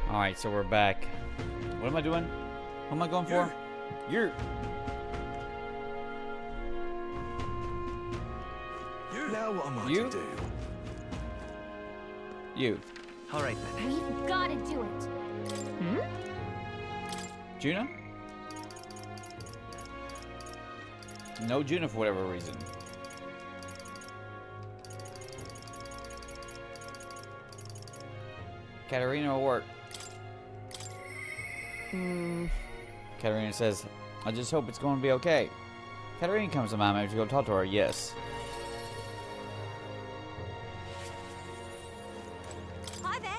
Alright, so we're back. What am I doing? What am I going for? You're... Now what am I You? to do? You. Alright then. We've got to do it. Juna? No Juna for whatever reason. Katerina will work. Katerina says, I just hope it's going to be okay. Katerina comes to my mind to go talk to her. Yes. Hi there.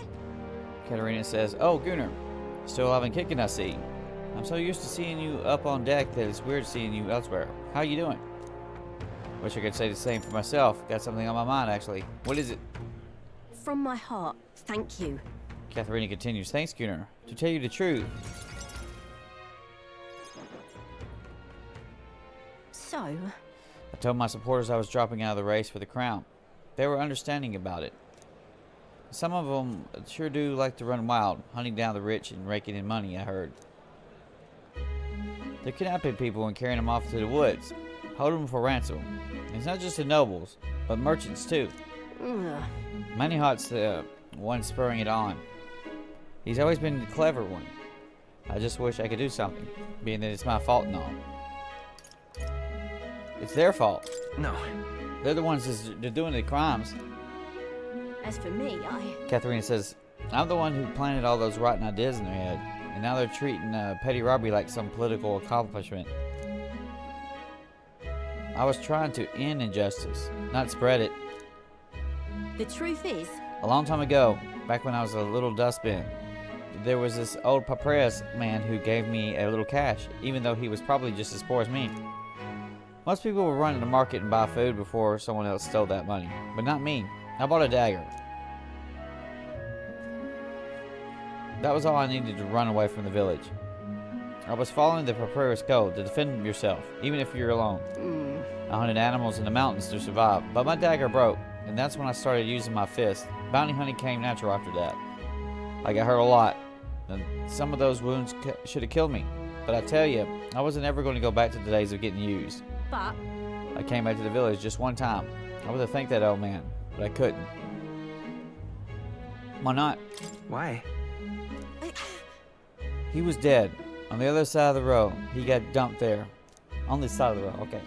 Katerina says, oh, Gunnar. Still alive and kicking, I see. I'm so used to seeing you up on deck that it's weird seeing you elsewhere. How you doing? Wish I could say the same for myself. Got something on my mind, actually. What is it? From my heart, thank you. Katerina continues, thanks, Gunnar. To tell you the truth. So, I told my supporters I was dropping out of the race for the crown. They were understanding about it. Some of them sure do like to run wild, hunting down the rich and raking in money, I heard. They're kidnapping people and carrying them off to the woods, holding them for ransom. And it's not just the nobles, but merchants too. Moneyhot's the one spurring it on. He's always been the clever one. I just wish I could do something, being that it's my fault and all. It's their fault. No. They're the ones they're doing the crimes. as for me, Katerina says, I'm the one who planted all those rotten ideas in their head, and now they're treating petty robbery like some political accomplishment. I was trying to end injustice, not spread it. The truth is, A long time ago, back when I was a little dustbin, there was this old papyrus man who gave me a little cash, even though he was probably just as poor as me. Most people would run to the market and buy food before someone else stole that money, but not me. I bought a dagger. That was all I needed to run away from the village. I was following the papyrus code to defend yourself, even if you're alone. I hunted animals in the mountains to survive, but my dagger broke, and that's when I started using my fist. Bounty hunting came natural after that. I got hurt a lot, and some of those wounds should have killed me. But I tell you, I wasn't ever going to go back to the days of getting used. but I came back to the village just one time. I would have thanked that old man, but I couldn't. Why not? Why? He was dead. On the other side of the road. He got dumped there. On this side of the road, okay.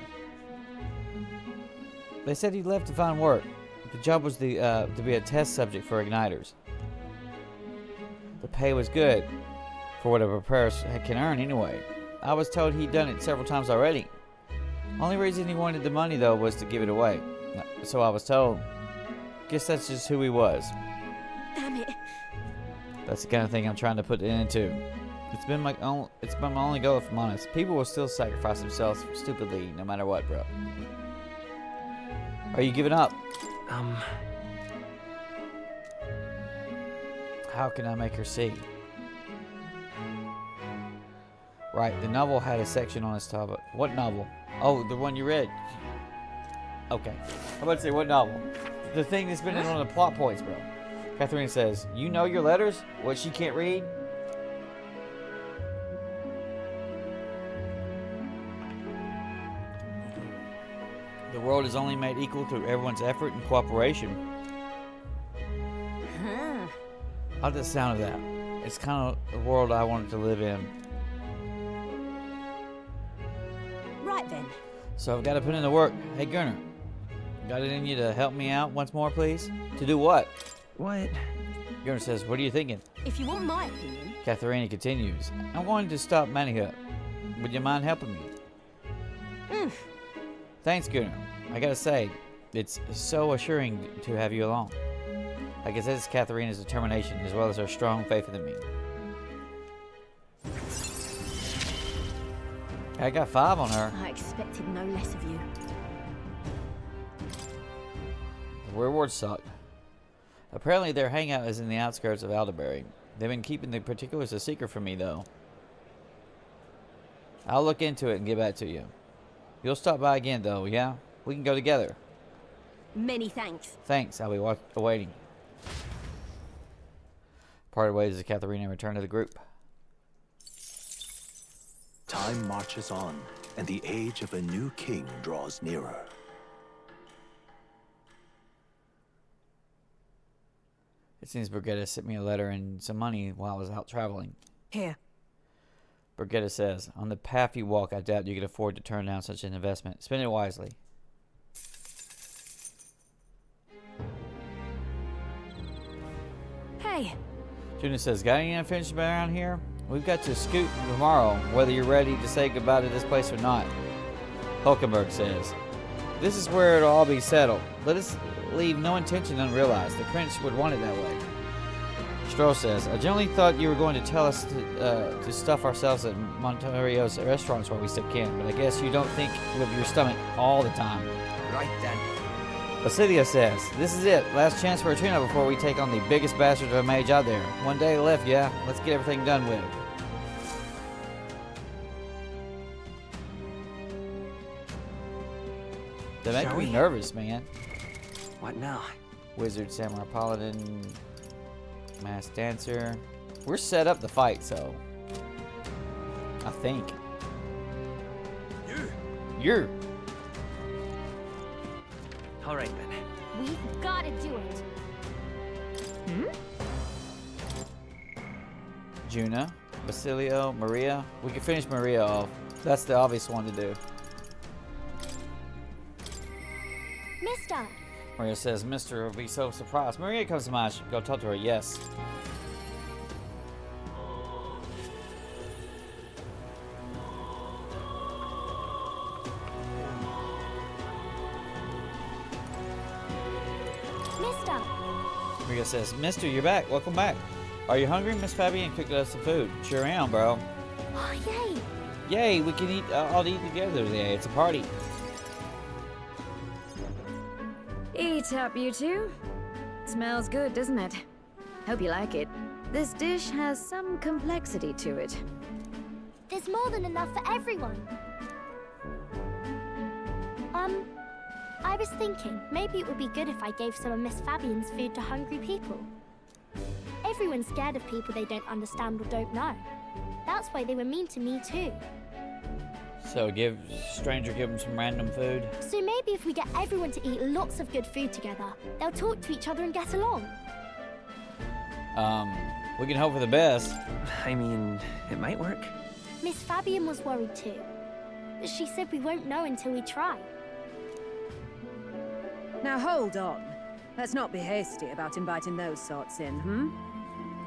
They said he left to find work. The job was to be a test subject for igniters. The pay was good, for what a preparer can earn anyway. I was told he'd done it several times already. Only reason he wanted the money, though, was to give it away. So I was told. Guess that's just who he was. damn it. That's the kind of thing I'm trying to put it into. It's been my only goal, if I'm honest. People will still sacrifice themselves stupidly, no matter what, bro. Are you giving up? How can I make her see? Right, the novel had a section on its topic. What novel? Oh, the one you read. Okay. I'm about to say, what novel? The thing that's been in on the plot points, bro. Katerina says, you know your letters? What she can't read? The world is only made equal through everyone's effort and cooperation. Huh. How does the sound of that? It's kind of the world I wanted to live in. Right then. So I've got to put in the work. Hey, Gunnar, got it in you to help me out once more, please? To do what? What? Gunnar says, what are you thinking? If you want my opinion, Katharina continues, I'm going to stop Manihut. Would you mind helping me? Thanks, Gunnar. I gotta say, it's so assuring to have you along. I guess that's Katharina's determination, as well as her strong faith in me. I got 5 on her. I expected no less of you. The rewards suck. Apparently their hangout is in the outskirts of Alderbury. They've been keeping the particulars a secret from me, though. I'll look into it and get back to you. You'll stop by again, though, yeah? We can go together. Many thanks. Thanks, I'll be awaiting. Parted ways as Katharina returned to the group. Time marches on, and the age of a new king draws nearer. It seems Brigitte sent me a letter and some money while I was out traveling. Here. Brigitte says, on the path you walk, I doubt you can afford to turn down such an investment. Spend it wisely. Hey. Juna says, got any unfinished around here? We've got to scoot tomorrow, whether you're ready to say goodbye to this place or not. Hulkenberg says, this is where it'll all be settled. Let us leave no intention unrealized. The prince would want it that way. Stroll says, I generally thought you were going to tell us to stuff ourselves at Monterio's restaurants while we still can, but I guess you don't think with your stomach all the time. Right then. Basilia says, this is it. Last chance for a tune-up before we take on the biggest bastard of a mage out there. One day left, yeah. Let's get everything done with. They make me nervous, man. What now? Wizard, Samurai, Paladin, Masked Dancer. We're set up to fight, so... I think. You're... All right then. We've got to do it. Juna, Basilio, Maria. We can finish Maria off. That's the obvious one to do. Mister! Maria says, Mister will be so surprised. Maria comes to mind. I should go talk to her. Yes. Mister! Maria says, Mister, you're back. Welcome back. Are you hungry? Miss Fabian cooked us some food. Sure am, bro. Oh, yay! Yay, we can eat all eat together today. It's a party. Eat up, you two. Smells good, doesn't it? Hope you like it. This dish has some complexity to it. There's more than enough for everyone. I was thinking maybe it would be good if I gave some of Miss Fabian's food to hungry people. Everyone's scared of people they don't understand or don't know. That's why they were mean to me too. So give them some random food. So maybe if we get everyone to eat lots of good food together, they'll talk to each other and get along. We can hope for the best. I mean, it might work. Miss Fabian was worried too. But she said we won't know until we try. Now hold on. Let's not be hasty about inviting those sorts in,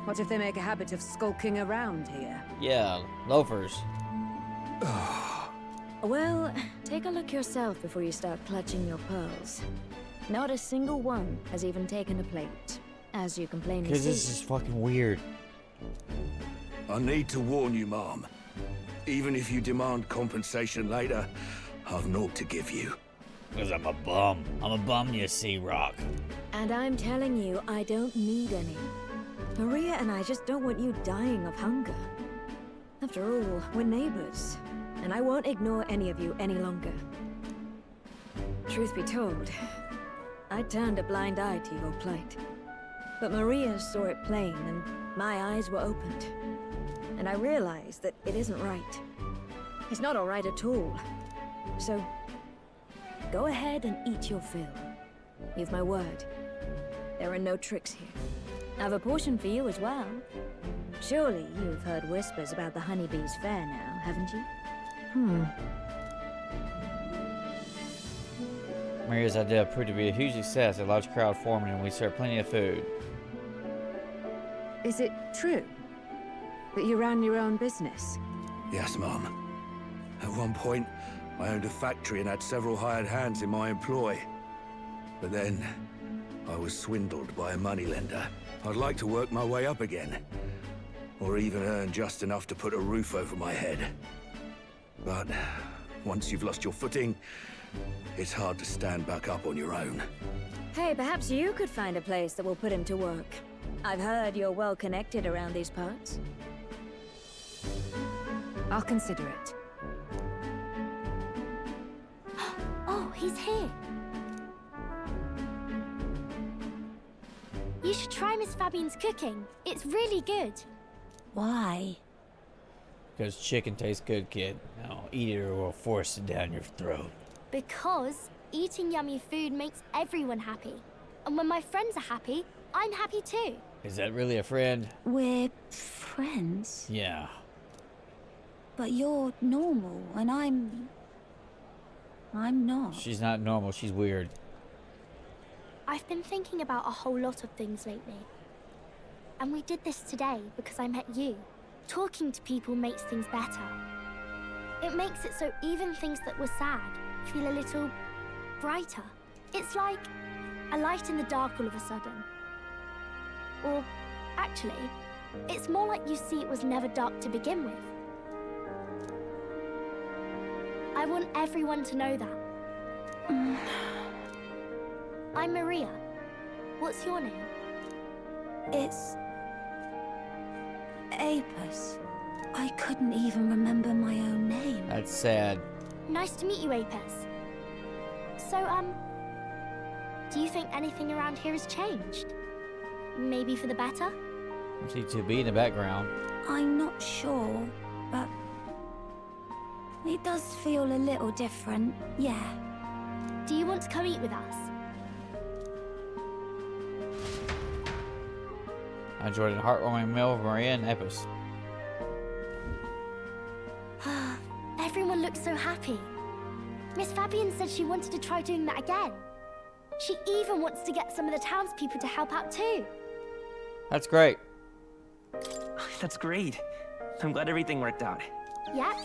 What if they make a habit of skulking around here? Yeah, loafers. Well, take a look yourself before you start clutching your pearls. Not a single one has even taken a plate, as you plainly see. Because this is fucking weird. I need to warn you, Mom. Even if you demand compensation later, I've naught to give you. Because I'm a bum. I'm a bum, you see, Rock. And I'm telling you, I don't need any. Maria and I just don't want you dying of hunger. After all, we're neighbors, and I won't ignore any of you any longer. Truth be told, I turned a blind eye to your plight. But Maria saw it plain, and my eyes were opened. And I realized that it isn't right. It's not all right at all. So, go ahead and eat your fill. You've my word. There are no tricks here. I have a portion for you as well. Surely you've heard whispers about the honeybees fair now, haven't you? Maria's idea proved to be a huge success. A large crowd forming, and we served plenty of food. Is it true that you ran your own business? Yes, Mom. At one point, I owned a factory and had several hired hands in my employ. But then, I was swindled by a moneylender. I'd like to work my way up again. Or even earn just enough to put a roof over my head. But once you've lost your footing, it's hard to stand back up on your own. Hey, perhaps you could find a place that will put him to work. I've heard you're well connected around these parts. I'll consider it. Oh, he's here. You should try Miss Fabian's cooking. It's really good. Why? Because chicken tastes good, kid. Now eat it or we'll force it down your throat. Because eating yummy food makes everyone happy. And when my friends are happy, I'm happy too. Is that really a friend? We're friends, Yeah. but you're normal and I'm not. She's not normal, she's weird. I've been thinking about a whole lot of things lately. And we did this today because I met you. Talking to people makes things better. It makes it so even things that were sad feel a little brighter. It's like a light in the dark all of a sudden. Or, actually, it's more like you see it was never dark to begin with. I want everyone to know that. I'm Maria. What's your name? It's Apis. I couldn't even remember my own name. That's sad. Nice to meet you, Apis. So, do you think anything around here has changed? Maybe for the better? I see 2B in the background. I'm not sure, but it does feel a little different, yeah. Do you want to come eat with us? I enjoyed a heartwarming meal with Maria and Epis. Everyone looks so happy. Miss Fabian said she wanted to try doing that again. She even wants to get some of the townspeople to help out too. That's great. That's great. I'm glad everything worked out. Yep.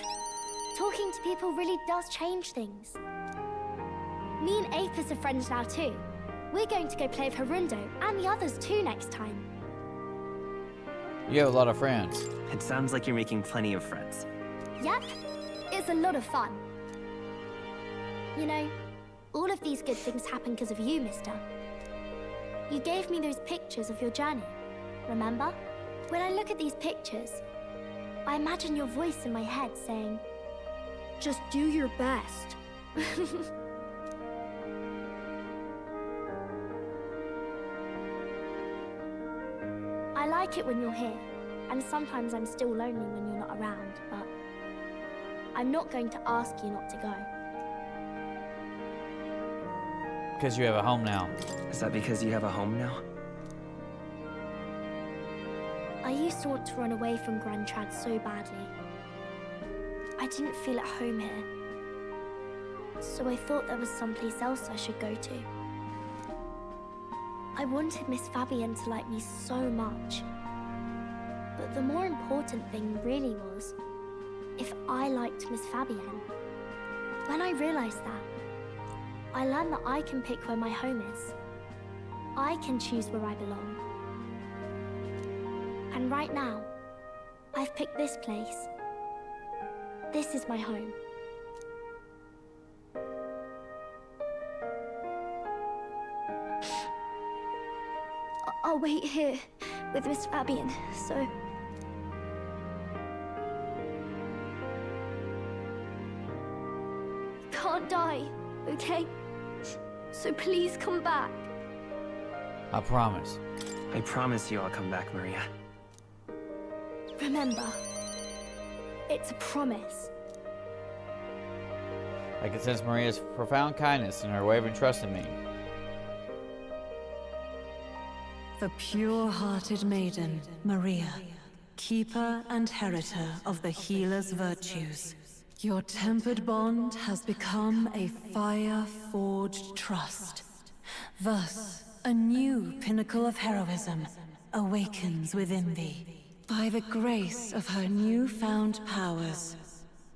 Talking to people really does change things. Me and Apis are friends now too. We're going to go play with Harundo and the others too next time. You have a lot of friends. It sounds like you're making plenty of friends. Yep. It's a lot of fun. You know, all of these good things happen because of you, mister. You gave me those pictures of your journey, remember? When I look at these pictures, I imagine your voice in my head saying, just do your best. I like it when you're here, and sometimes I'm still lonely when you're not around, but I'm not going to ask you not to go. Because you have a home now. Is that because you have a home now? I used to want to run away from Grand Trad so badly. I didn't feel at home here. So I thought there was someplace else I should go to. I wanted Miss Fabian to like me so much. But the more important thing really was if I liked Miss Fabian. When I realized that, I learned that I can pick where my home is. I can choose where I belong. And right now, I've picked this place. This is my home. I'll wait here with Miss Fabian, so... Can't die, okay? So please come back. I promise. I promise you I'll come back, Maria. Remember, it's a promise. I can sense Maria's profound kindness and her wavering trust in me. The pure-hearted maiden, Maria, keeper and heritor of the healer's virtues. Your tempered bond has become a fire-forged trust. Thus, a new pinnacle of heroism awakens within thee. By the grace of her newfound powers,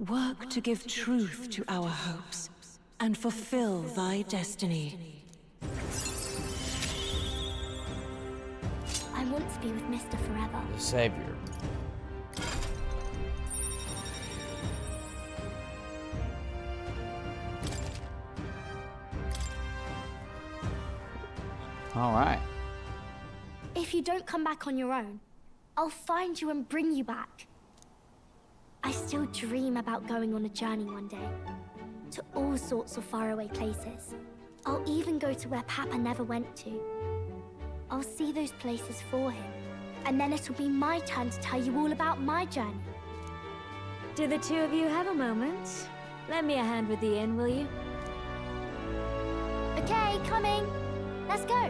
work to give truth to our hopes and fulfill thy destiny. I want to be with Mister forever. The Savior. All right. If you don't come back on your own, I'll find you and bring you back. I still dream about going on a journey one day, to all sorts of faraway places. I'll even go to where Papa never went to. I'll see those places for him. And then it'll be my turn to tell you all about my journey. Do the two of you have a moment? Lend me a hand with the inn, will you? Okay, coming. Let's go.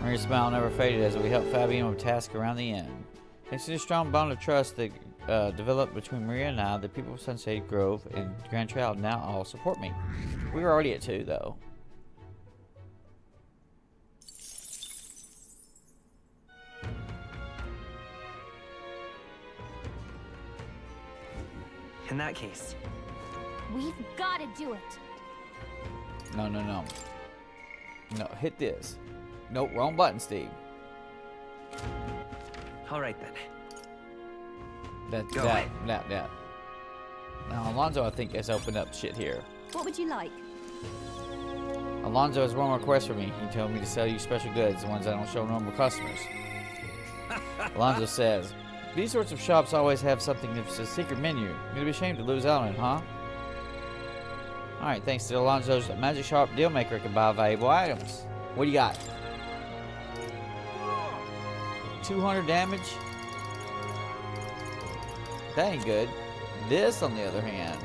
Maria's smile never faded as we helped Fabian with tasks around the inn. Thanks to the strong bond of trust that developed between Maria and I, the people of Sunset Grove and Grand Trail now all support me. We were already at 2, though. In that case, We've got to do it. No. No, hit this. Nope, wrong button, Steve. all right then. That. Now, Alonzo, I think, has opened up shit here. What would you like? Alonzo has one request for me. He told me to sell you special goods, the ones I don't show normal customers. Alonzo says, these sorts of shops always have something that's a secret menu. You'd be ashamed to lose out on it, huh? Alright, thanks to Alonzo's magic shop dealmaker, can buy valuable items. What do you got? 200 damage? That ain't good. This, on the other hand,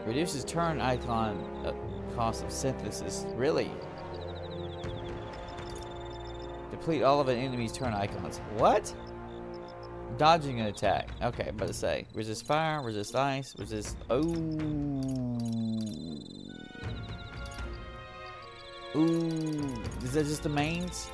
reduces turn icon cost of synthesis. Really? Deplete all of an enemy's turn icons. What? Dodging an attack. Okay, I'm about to say. Resist fire, resist ice, resist... Ooh. Is that just the mains?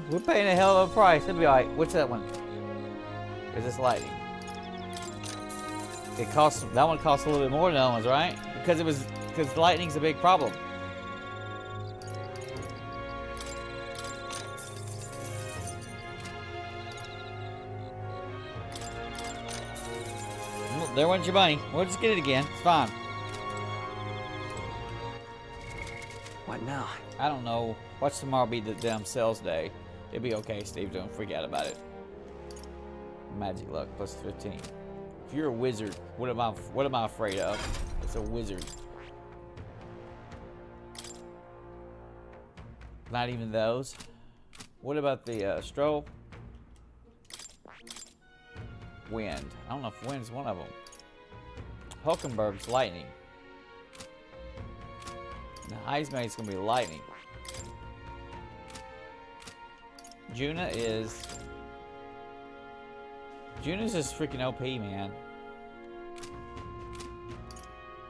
We're paying a hell of a price. It'll be alright. What's that one? Is this lightning? That one costs a little bit more than the other ones, right? Because lightning's a big problem. Well, there went your money. We'll just get it again. It's fine. What now? I don't know. Watch tomorrow be the damn sales day. It'll be okay, Steve. Don't forget about it. Magic luck plus 15. If you're a wizard, what am I afraid of? It's a wizard. Not even those. What about the stroll? Wind. I don't know if wind's one of them. Hulkenberg's lightning. Now, Heismate's gonna be lightning. Juna's just freaking OP, man.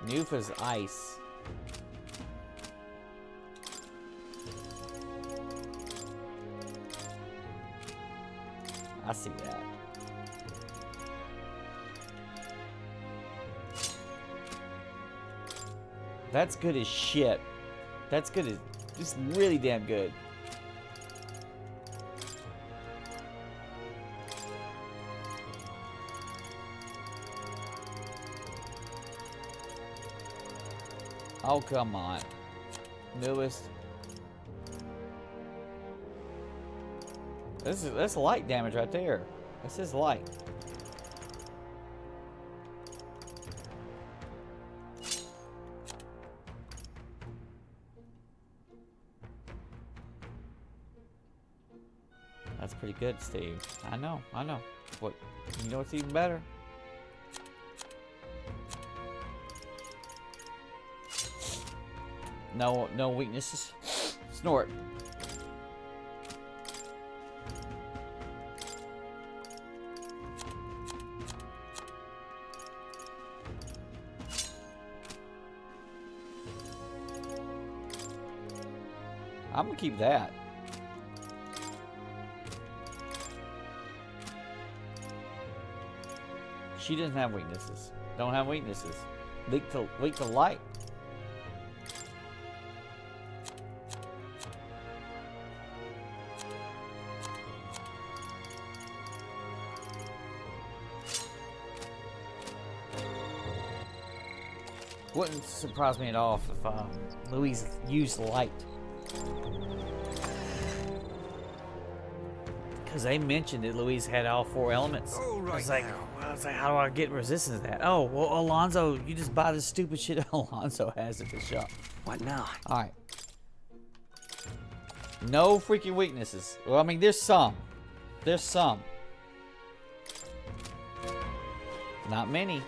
Nufa's ice. I see that. That's good as shit. That's good as... just really damn good. Oh, come on. Newest. That's light damage right there. This is light. That's pretty good, Steve. I know. What? You know what's even better? No weaknesses. Snort. I'm gonna keep that. She doesn't have weaknesses. Don't have weaknesses. Weak to light. Wouldn't surprise me at all if Louise used light. Because they mentioned that Louise had all 4 elements. I was like, how do I get resistance to that? Oh, well, Alonzo, you just buy this stupid shit Alonzo has at the shop. What now? All right. No freaking weaknesses. Well, I mean, there's some. There's some. Not many.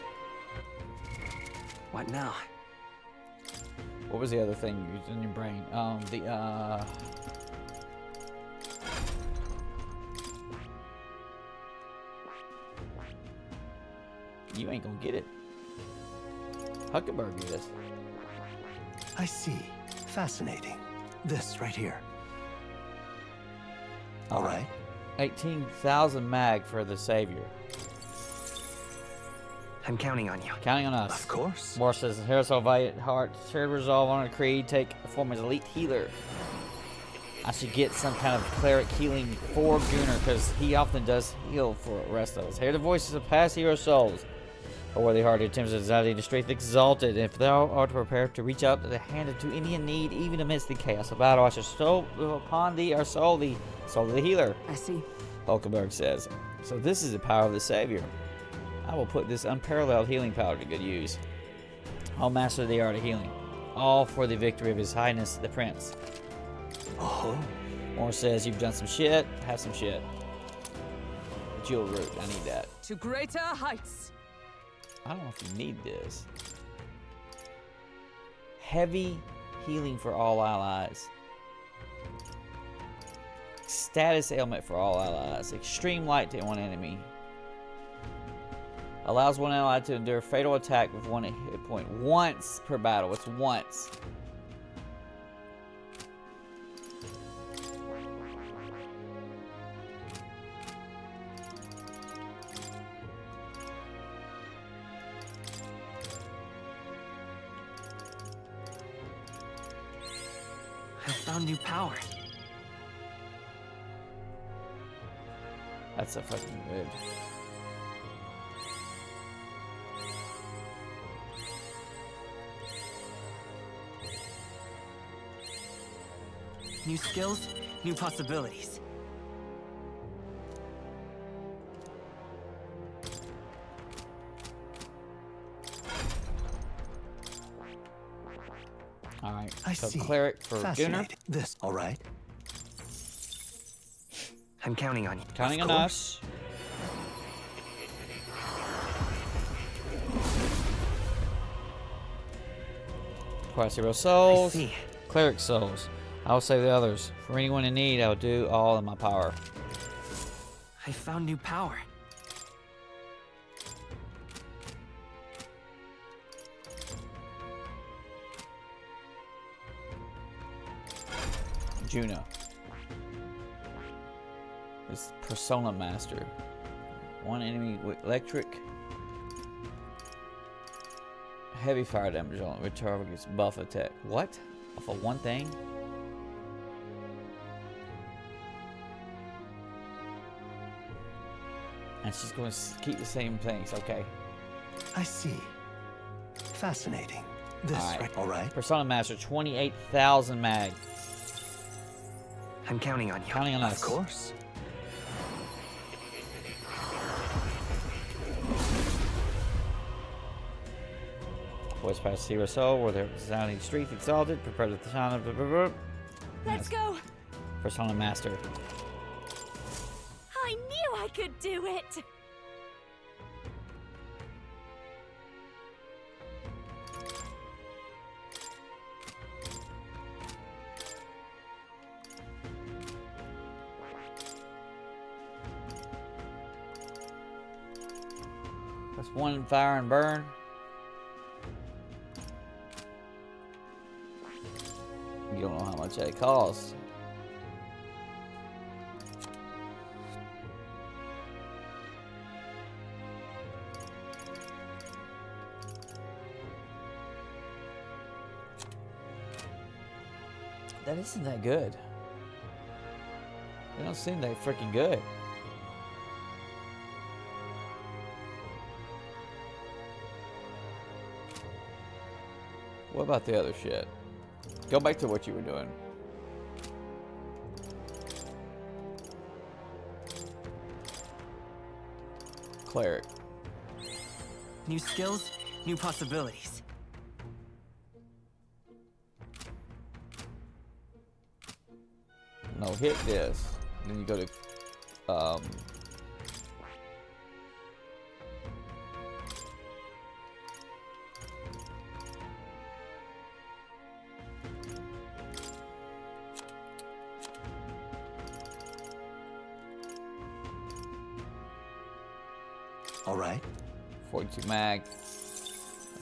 What now? What was the other thing in your brain? You ain't gonna get it. Huckenberg is. I see. Fascinating. This right here. All right. 18,000 mag for the Savior. I'm counting on you. Counting on us. Of course. Moore says, here's how valiant heart, shared resolve on a creed, take form as elite healer. I should get some kind of cleric healing for Gunnar, because he often does heal for the rest of us. Hear the voices of past hero souls. A worthy heart attempts to anxiety to strength exalted. If thou art prepared to reach out to the hand to any in need, even amidst the chaos of battle, I shall bestow upon thee our soul, the soul of the healer. I see. Hulkenberg says. So this is the power of the Savior. I will put this unparalleled healing power to good use. I'll master the art of healing. All for the victory of His Highness the Prince. Oh. Moore says, you've done some shit, have some shit. Jewel root, I need that. To greater heights. I don't know if you need this. Heavy healing for all allies. Status ailment for all allies. Extreme light to one enemy. Allows one ally to endure fatal attack with 1 hit point once per battle. It's once. I found new power. That's a fucking good. New skills, new possibilities. Alright, I so see. cleric for Gunnar. Fascinating. This, all right. I'm counting on you. Counting Of on course. us. Quest hero souls. I see. Cleric souls. I will save the others. For anyone in need, I will do all in my power. I found new power. Juno. This Persona Master. One enemy with electric. Heavy fire damage on it. Targets buff attack. What? Off of one thing? And she's going to keep the same things. Okay. I see. Fascinating. This, Alright. all right. Persona Master, 28,000 mag. I'm counting on you. Counting on Of us. course. Voice past hero soul, where their sounding strength exalted, prepared at the sound of the Let's go. Persona Master. I knew I could do it. That's one fire and burn. You don't know how much that costs. That isn't that good. They don't seem that freaking good. What about the other shit? Go back to what you were doing. Cleric. New skills, new possibilities. No, hit this. Then you go to All right. 42 mag.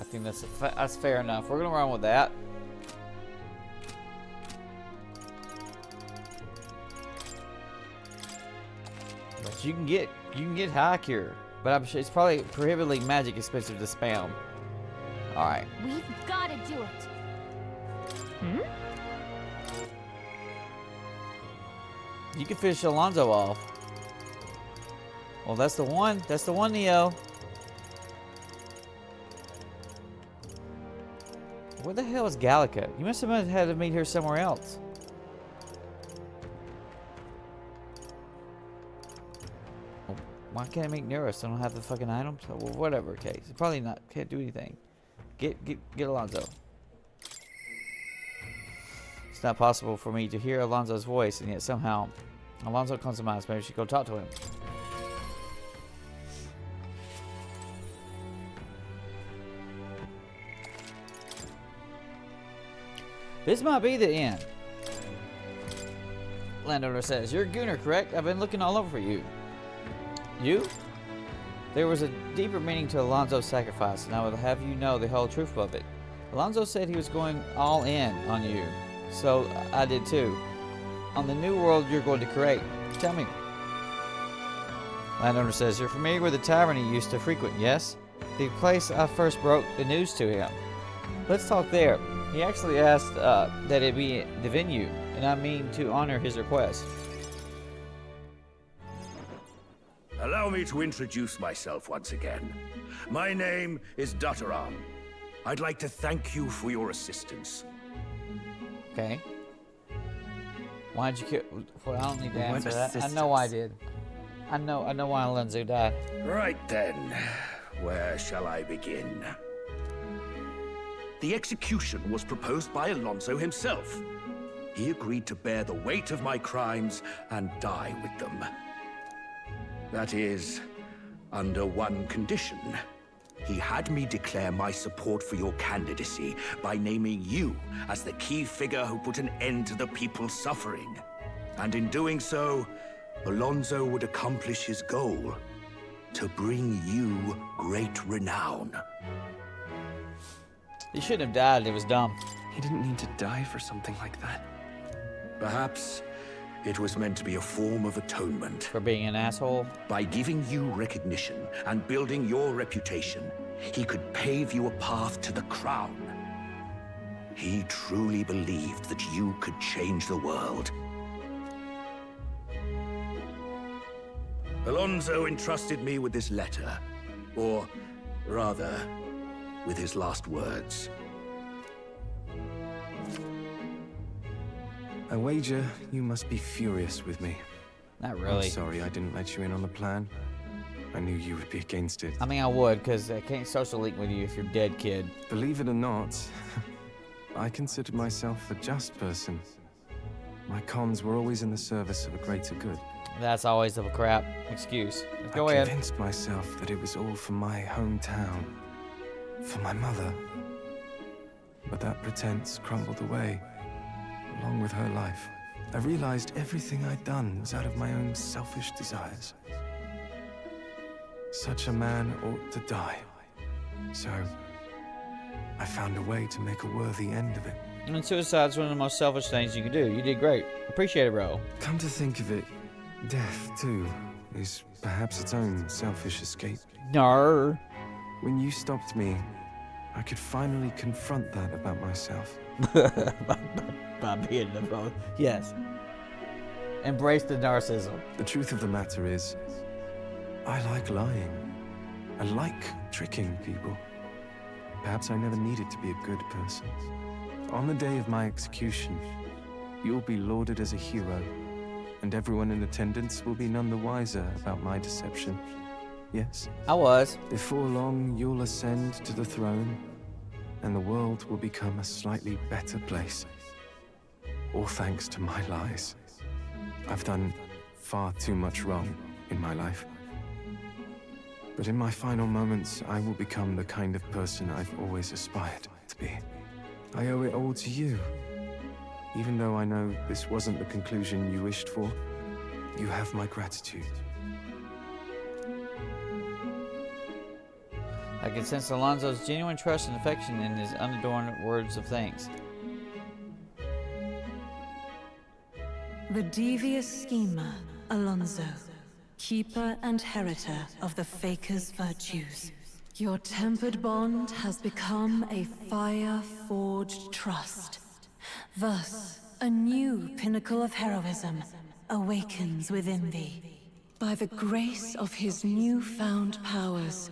I think that's fair enough. We're gonna run with that. But you can get high cure, but I'm sure it's probably prohibitively magic expensive to spam. All right. We've got to do it. You can finish Alonso off. Well, that's the one. That's the one, Neo. Where the hell is Gallica? You must have had to meet her somewhere else. Well, why can't I meet Neurus? I don't have the fucking items. Oh, well, whatever case. Probably not. Can't do anything. Get Alonso. It's not possible for me to hear Alonso's voice, and yet somehow Alonso comes to mind. Maybe we should go talk to him. This might be the end. Landowner says, "You're a Gooner, correct? I've been looking all over for you." You? There was a deeper meaning to Alonso's sacrifice, and I will have you know the whole truth of it. Alonso said he was going all in on you, so I did too. On the new world you're going to create. Tell me. Landowner says, "You're familiar with the tavern he used to frequent, yes? The place I first broke the news to him. Let's talk there. He actually asked that it be the venue, and I mean to honor his request." Allow me to introduce myself once again. My name is Dutteram. I'd like to thank you for your assistance. Okay. Why'd you kill? Well, I don't need to What answer that. I assistance? know I did. I know why Alonso died. Right then, where shall I begin? The execution was proposed by Alonso himself. He agreed to bear the weight of my crimes and die with them. That is, under one condition. He had me declare my support for your candidacy by naming you as the key figure who put an end to the people's suffering. And in doing so, Alonso would accomplish his goal, to bring you great renown. He shouldn't have died. It was dumb. He didn't need to die for something like that. Perhaps it was meant to be a form of atonement. For being an asshole. By giving you recognition and building your reputation, he could pave you a path to the crown. He truly believed that you could change the world. Alonso entrusted me with this letter, or rather, with his last words. I wager you must be furious with me. Not really. I'm sorry I didn't let you in on the plan. I knew you would be against it. I mean, I would, because I can't social link with you if you're dead, kid. Believe it or not, I considered myself a just person. My cons were always in the service of a greater good. That's always a crap excuse. Go I ahead. convinced myself that it was all for my hometown, for my mother. But that pretense crumbled away, along with her life. I realized everything I'd done was out of my own selfish desires. Such a man ought to die. So, I found a way to make a worthy end of it. And suicide's one of the most selfish things you can do. You did great. Appreciate it, bro. Come to think of it, death, too, is perhaps its own selfish escape. Nar. When you stopped me, I could finally confront that about myself. By being the both. Yes. Embrace the narcissism. The truth of the matter is, I like lying. I like tricking people. Perhaps I never needed to be a good person. On the day of my execution, you'll be lauded as a hero, and everyone in attendance will be none the wiser about my deception. Yes? I was. Before long, you'll ascend to the throne, and the world will become a slightly better place. All thanks to my lies. I've done far too much wrong in my life. But in my final moments, I will become the kind of person I've always aspired to be. I owe it all to you. Even though I know this wasn't the conclusion you wished for, you have my gratitude. I can sense Alonso's genuine trust and affection in his unadorned words of thanks. The devious schemer, Alonso, keeper and heritor of the Faker's virtues. Your tempered bond has become a fire-forged trust. Thus, a new pinnacle of heroism awakens within thee. By the grace of his newfound powers,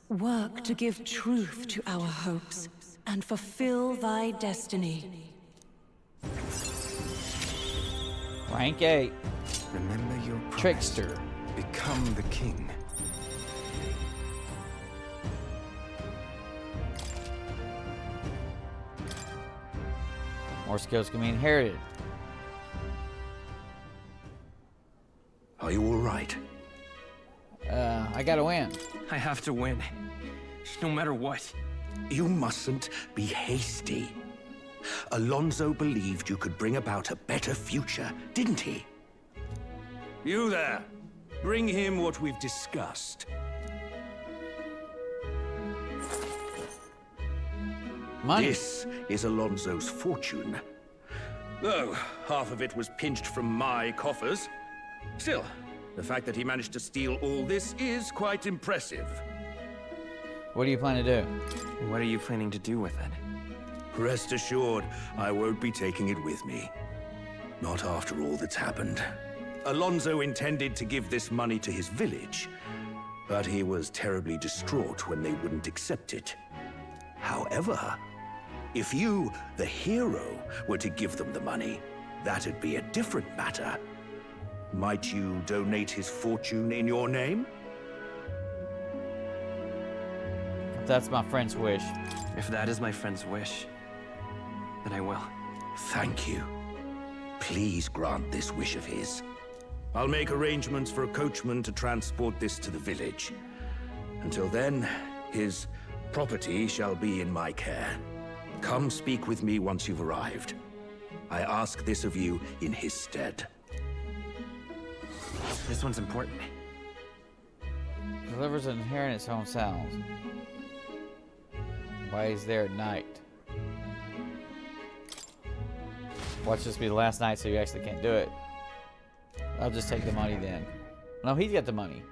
work to give truth to our hopes and fulfill thy destiny. Rank 8. Remember your promise. Trickster. Become the king. More skills can be inherited. Are you all right? I gotta win. I have to win. No matter what. You mustn't be hasty. Alonso believed you could bring about a better future, didn't he? You there. Bring him what we've discussed. Money. This is Alonso's fortune. Though half of it was pinched from my coffers. Still, the fact that he managed to steal all this is quite impressive. What do you plan to do? What are you planning to do with it? Rest assured, I won't be taking it with me. Not after all that's happened. Alonso intended to give this money to his village, but he was terribly distraught when they wouldn't accept it. However, if you, the hero, were to give them the money, that'd be a different matter. Might you donate his fortune in your name? That's my friend's wish. If that is my friend's wish, then I will. Thank you. Please grant this wish of his. I'll make arrangements for a coachman to transport this to the village. Until then, his property shall be in my care. Come speak with me once you've arrived. I ask this of you in his stead. This one's important. Delivers an inheritance home sounds. Why he's there at night. Watch this be the last night so you actually can't do it. I'll just take the money then. No, he's got the money.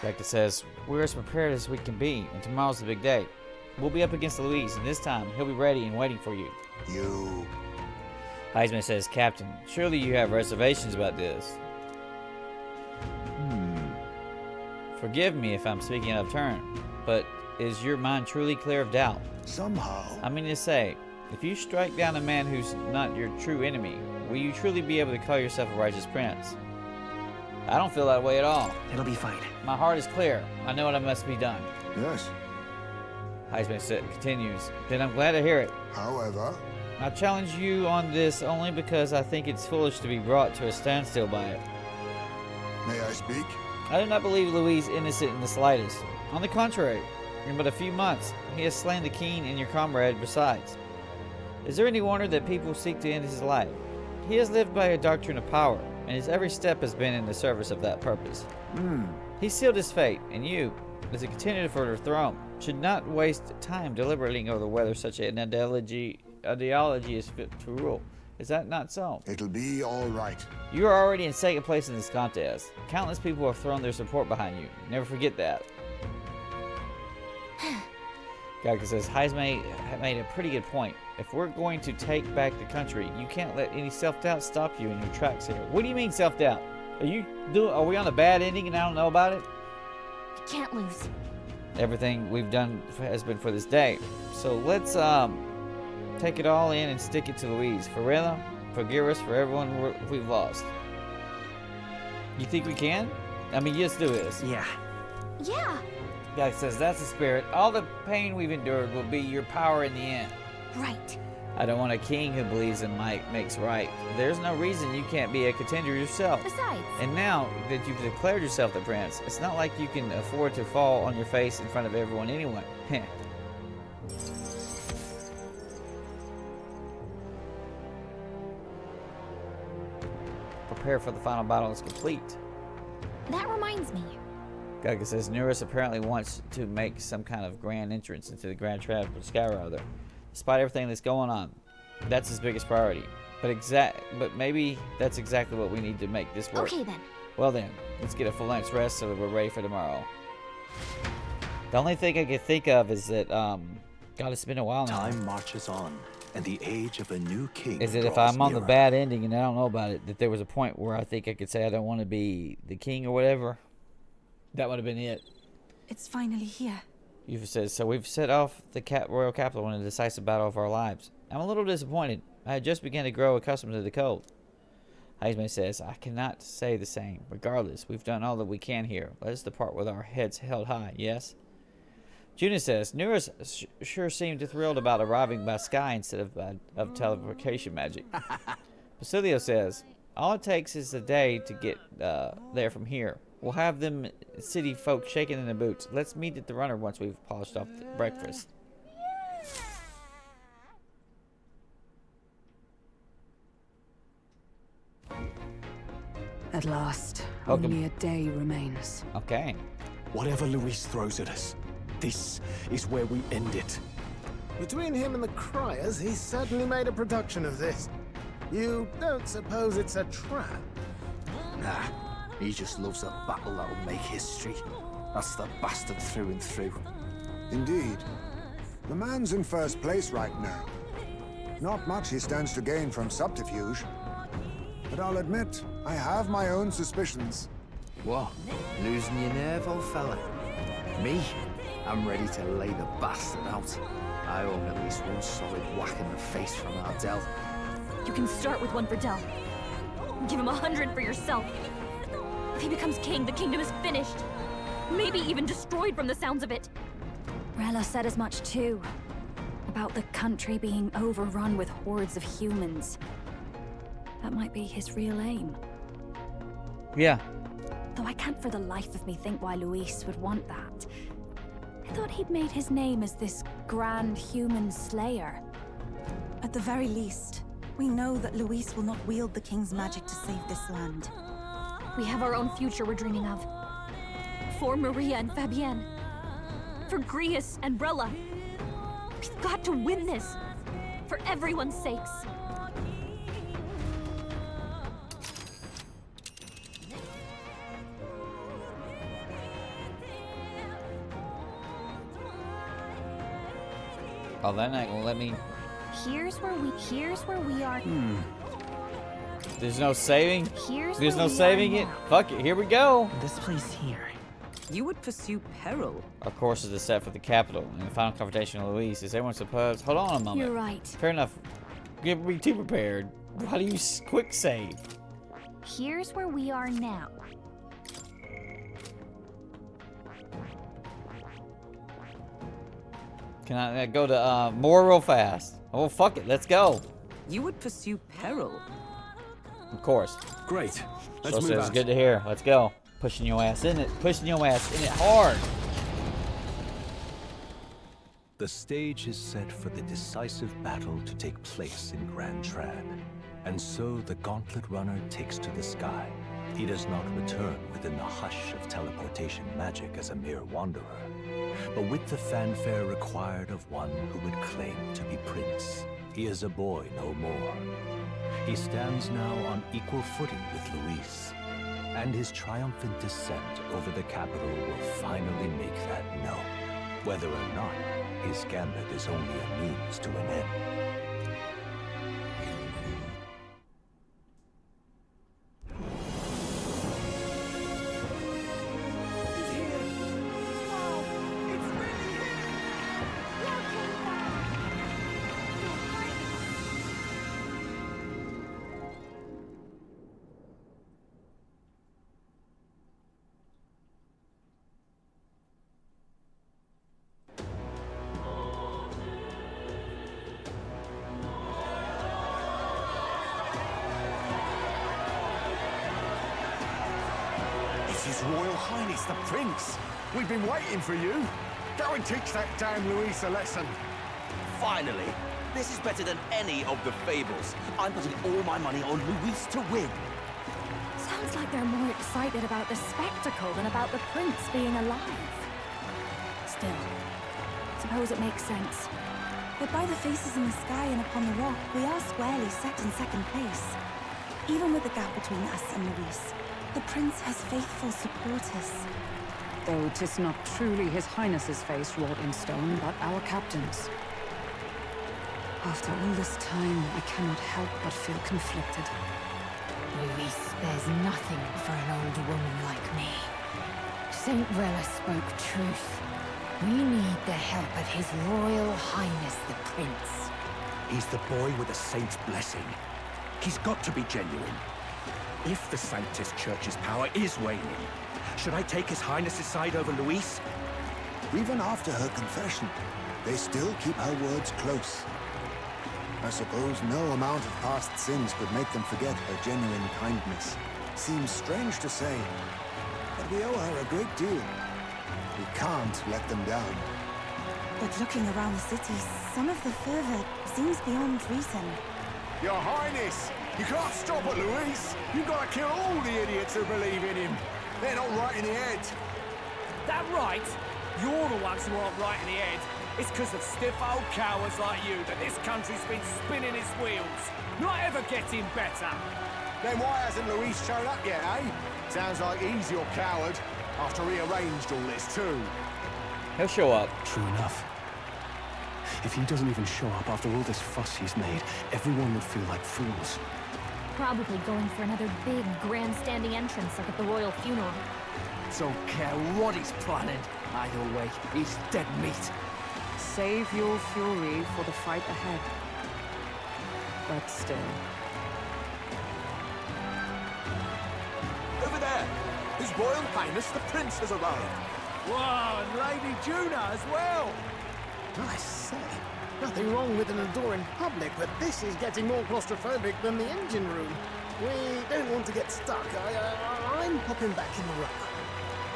Becca says, we're as prepared as we can be, and tomorrow's the big day. We'll be up against Luis, and this time he'll be ready and waiting for you. You... Heisman says, Captain, surely you have reservations about this. Forgive me if I'm speaking out of turn, but is your mind truly clear of doubt? Somehow... I mean to say, if you strike down a man who's not your true enemy, will you truly be able to call yourself a righteous prince? I don't feel that way at all. It'll be fine. My heart is clear. I know what must be done. Yes. Heisman continues. Then I'm glad to hear it. However... I challenge you on this only because I think it's foolish to be brought to a standstill by it. May I speak? I do not believe Louis innocent in the slightest. On the contrary, in but a few months, he has slain the king and your comrade besides. Is there any wonder that people seek to end his life? He has lived by a doctrine of power, and his every step has been in the service of that purpose. He sealed his fate, and you, as a contender for the throne, should not waste time deliberating over whether such an ideology is fit to rule. Is that not so? It'll be all right. You are already in second place in this contest. Countless people have thrown their support behind you. Never forget that. Geiger says, Heismay made a pretty good point. If we're going to take back the country, you can't let any self-doubt stop you in your tracks here. What do you mean self-doubt? Are we on a bad ending and I don't know about it? You can't lose. Everything we've done has been for this day. So let's take it all in and stick it to Louise. For Rilla, for Garrus, for everyone we've lost. You think we can? I mean, let's do this. Yeah. Yeah. Guy says, that's the spirit. All the pain we've endured will be your power in the end. Right. I don't want a king who believes in might makes right. There's no reason you can't be a contender yourself. Besides. And now that you've declared yourself the prince, it's not like you can afford to fall on your face in front of everyone anyway. Prepare for the final battle is complete. That reminds me. Gaga says Neurus apparently wants to make some kind of grand entrance into the Grand Trap of Skyrather. Despite everything that's going on, that's his biggest priority. But maybe that's exactly what we need to make this work. Okay then. Well then, let's get a full night's rest so that we're ready for tomorrow. The only thing I can think of is that, God, it's been a while now. Time marches on, and the age of a new king Is that if draws I'm on the nearer. bad ending and I don't know about it, that there was a point where I think I could say I don't want to be the king or whatever. That would have been it. It's finally here. Yufa says, so we've set off the royal capital in a decisive battle of our lives. I'm a little disappointed. I had just begun to grow accustomed to the cold. Heismay says, I cannot say the same. Regardless, we've done all that we can here. Let us depart with our heads held high, yes? Juna says, Neurus sure seemed thrilled about arriving by sky instead of teleportation magic. Basilio says, all it takes is a day to get there from here. We'll have them city folk shaking in their boots. Let's meet at the runner once we've polished off the breakfast. At last, Welcome. only a day remains. Okay. Whatever Luis throws at us, this is where we end it. Between him and the Criers, he's certainly made a production of this. You don't suppose it's a trap? Nah, he just loves a battle that'll make history. That's the bastard through and through. Indeed. The man's in first place right now. Not much he stands to gain from subterfuge. But I'll admit, I have my own suspicions. What? Losing your nerve, old fella? Me? I'm ready to lay the bastard out. I owe him at least one solid whack in the face from Ardell. You can start with one for Del. Give him 100 for yourself. If he becomes king, the kingdom is finished. Maybe even destroyed from the sounds of it. Rella said as much too. About the country being overrun with hordes of humans. That might be his real aim. Yeah. Though I can't for the life of me think why Luis would want that. I thought he'd made his name as this grand human slayer. At the very least, we know that Luis will not wield the king's magic to save this land. We have our own future we're dreaming of. For Maria and Fabienne. For Grius and Brella. We've got to win this. For everyone's sakes. Oh, that ain't gonna let me. Here's where we are. There's no saving. Here's There's where no we saving are it. now. Fuck it. Here we go. This place here. You would pursue peril. Our course is set for the capital, and the final confrontation with Luis. Is everyone supposed? Hold on a moment. You're right. Fair enough. Be too prepared. How do you quick save? Here's where we are now. Can I go to more real fast? Oh, fuck it. Let's go. You would pursue peril. Of course. Great. Let's So move says out. good to hear. Let's go. Pushing your ass in it. Pushing your ass in it hard. The stage is set for the decisive battle to take place in Grand Trad. And so the Gauntlet Runner takes to the sky. He does not return within the hush of teleportation magic as a mere wanderer, but with the fanfare required of one who would claim to be prince. He is a boy no more. He stands now on equal footing with Luis, and his triumphant descent over the capital will finally make that known, whether or not his gambit is only a means to an end. His Royal Highness the Prince! We've been waiting for you! Go and teach that damn Luis a lesson! Finally! This is better than any of the fables. I'm putting all my money on Luis to win. Sounds like they're more excited about the spectacle than about the prince being alive. Still, suppose it makes sense. But by the faces in the sky and upon the rock, we are squarely set in second place. Even with the gap between us and Luis, the prince has faithful supporters. Though 'tis not truly his highness's face wrought in stone, but our captain's. After all this time, I cannot help but feel conflicted. Luis spares nothing for an old woman like me. Saint Rella spoke truth. We need the help of His Royal Highness the Prince. He's the boy with the saint's blessing. He's got to be genuine. If the Sanctus Church's power is waning, should I take His Highness's side over Luis? Even after her confession, they still keep her words close. I suppose no amount of past sins could make them forget her genuine kindness. Seems strange to say, but we owe her a great deal. We can't let them down. But looking around the city, some of the fervor seems beyond reason. Your Highness! You can't stop at Luis! You've got to kill all the idiots who believe in him! They're not right in the head! That right? You're the ones who aren't right in the head. It's because of stiff old cowards like you that this country's been spinning its wheels. Not ever getting better. Then why hasn't Luis shown up yet, eh? Sounds like he's your coward, after he arranged all this too. He'll show up. True enough. If he doesn't even show up after all this fuss he's made, everyone would feel like fools. Probably going for another big, grandstanding entrance like at the royal funeral. Don't care what he's planning. Either way, he's dead meat. Save your fury for the fight ahead. But still. Over there! His Royal Highness the Prince has arrived! Wow, and Lady Juna as well! I say, nothing wrong with an adore in public, but this is getting more claustrophobic than the engine room. We don't want to get stuck. I'm popping back in the rock.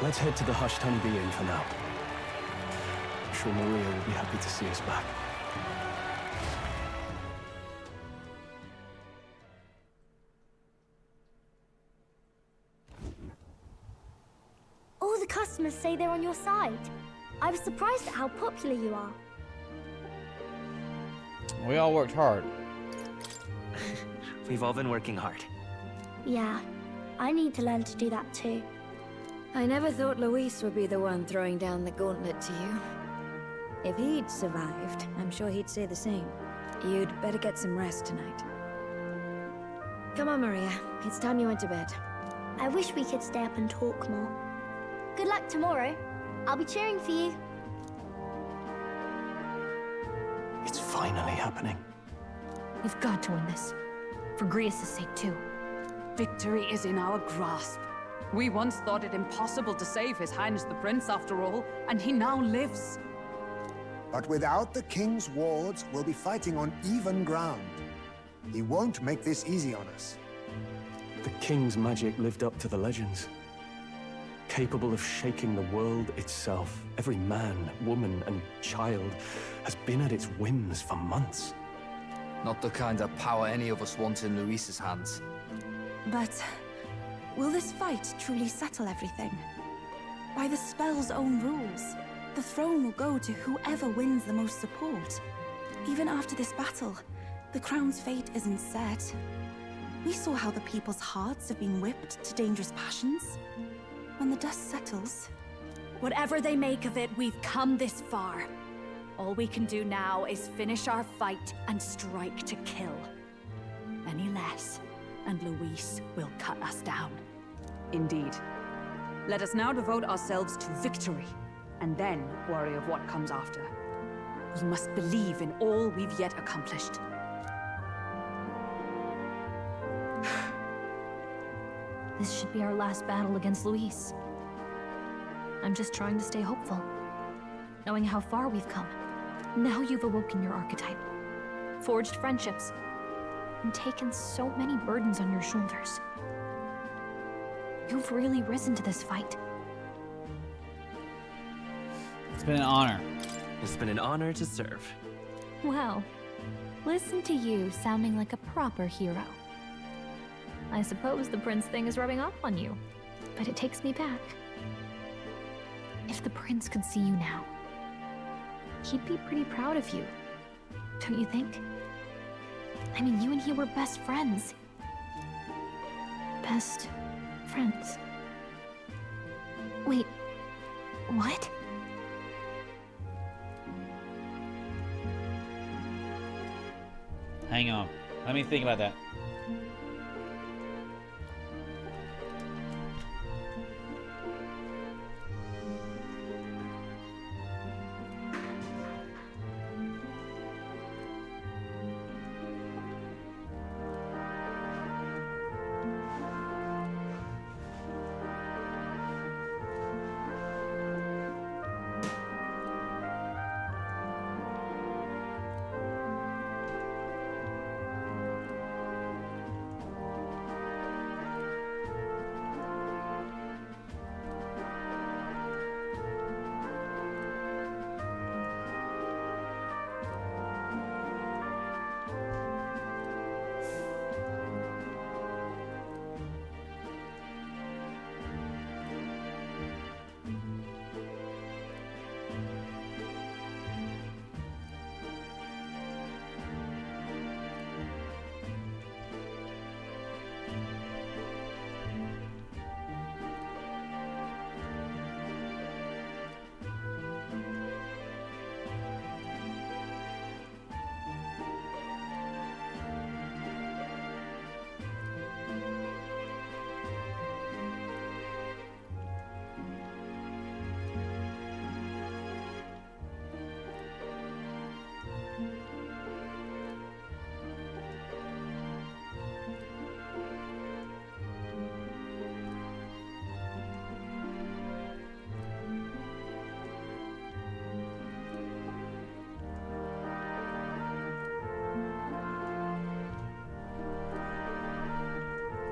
Let's head to the Hushed Honeybee Inn for now. I'm sure Maria will be happy to see us back. All the customers say they're on your side. I was surprised at how popular you are. We all worked hard. We've all been working hard. Yeah, I need to learn to do that too. I never thought Luis would be the one throwing down the gauntlet to you. If he'd survived, I'm sure he'd say the same. You'd better get some rest tonight. Come on, Maria. It's time you went to bed. I wish we could stay up and talk more. Good luck tomorrow. I'll be cheering for you. It's finally happening. We've got to win this. For Grius' sake, too. Victory is in our grasp. We once thought it impossible to save His Highness the Prince after all, and he now lives. But without the king's wards, we'll be fighting on even ground. He won't make this easy on us. The king's magic lived up to the legends. Capable of shaking the world itself. Every man, woman, and child has been at its whims for months. Not the kind of power any of us want in Luis's hands. But will this fight truly settle everything? By the spell's own rules, the throne will go to whoever wins the most support. Even after this battle, the crown's fate isn't set. We saw how the people's hearts have been whipped to dangerous passions. When the dust settles... Whatever they make of it, we've come this far. All we can do now is finish our fight and strike to kill. Any less, and Luis will cut us down. Indeed. Let us now devote ourselves to victory, and then worry of what comes after. We must believe in all we've yet accomplished. This should be our last battle against Luis. I'm just trying to stay hopeful, knowing how far we've come. Now you've awoken your archetype, forged friendships, and taken so many burdens on your shoulders. You've really risen to this fight. It's been an honor. It's been an honor to serve. Wow. Listen to you sounding like a proper hero. I suppose the prince thing is rubbing off on you, but it takes me back. If the prince could see you now, he'd be pretty proud of you, don't you think? I mean, you and he were best friends. Best friends. Wait, what? Hang on. Let me think about that.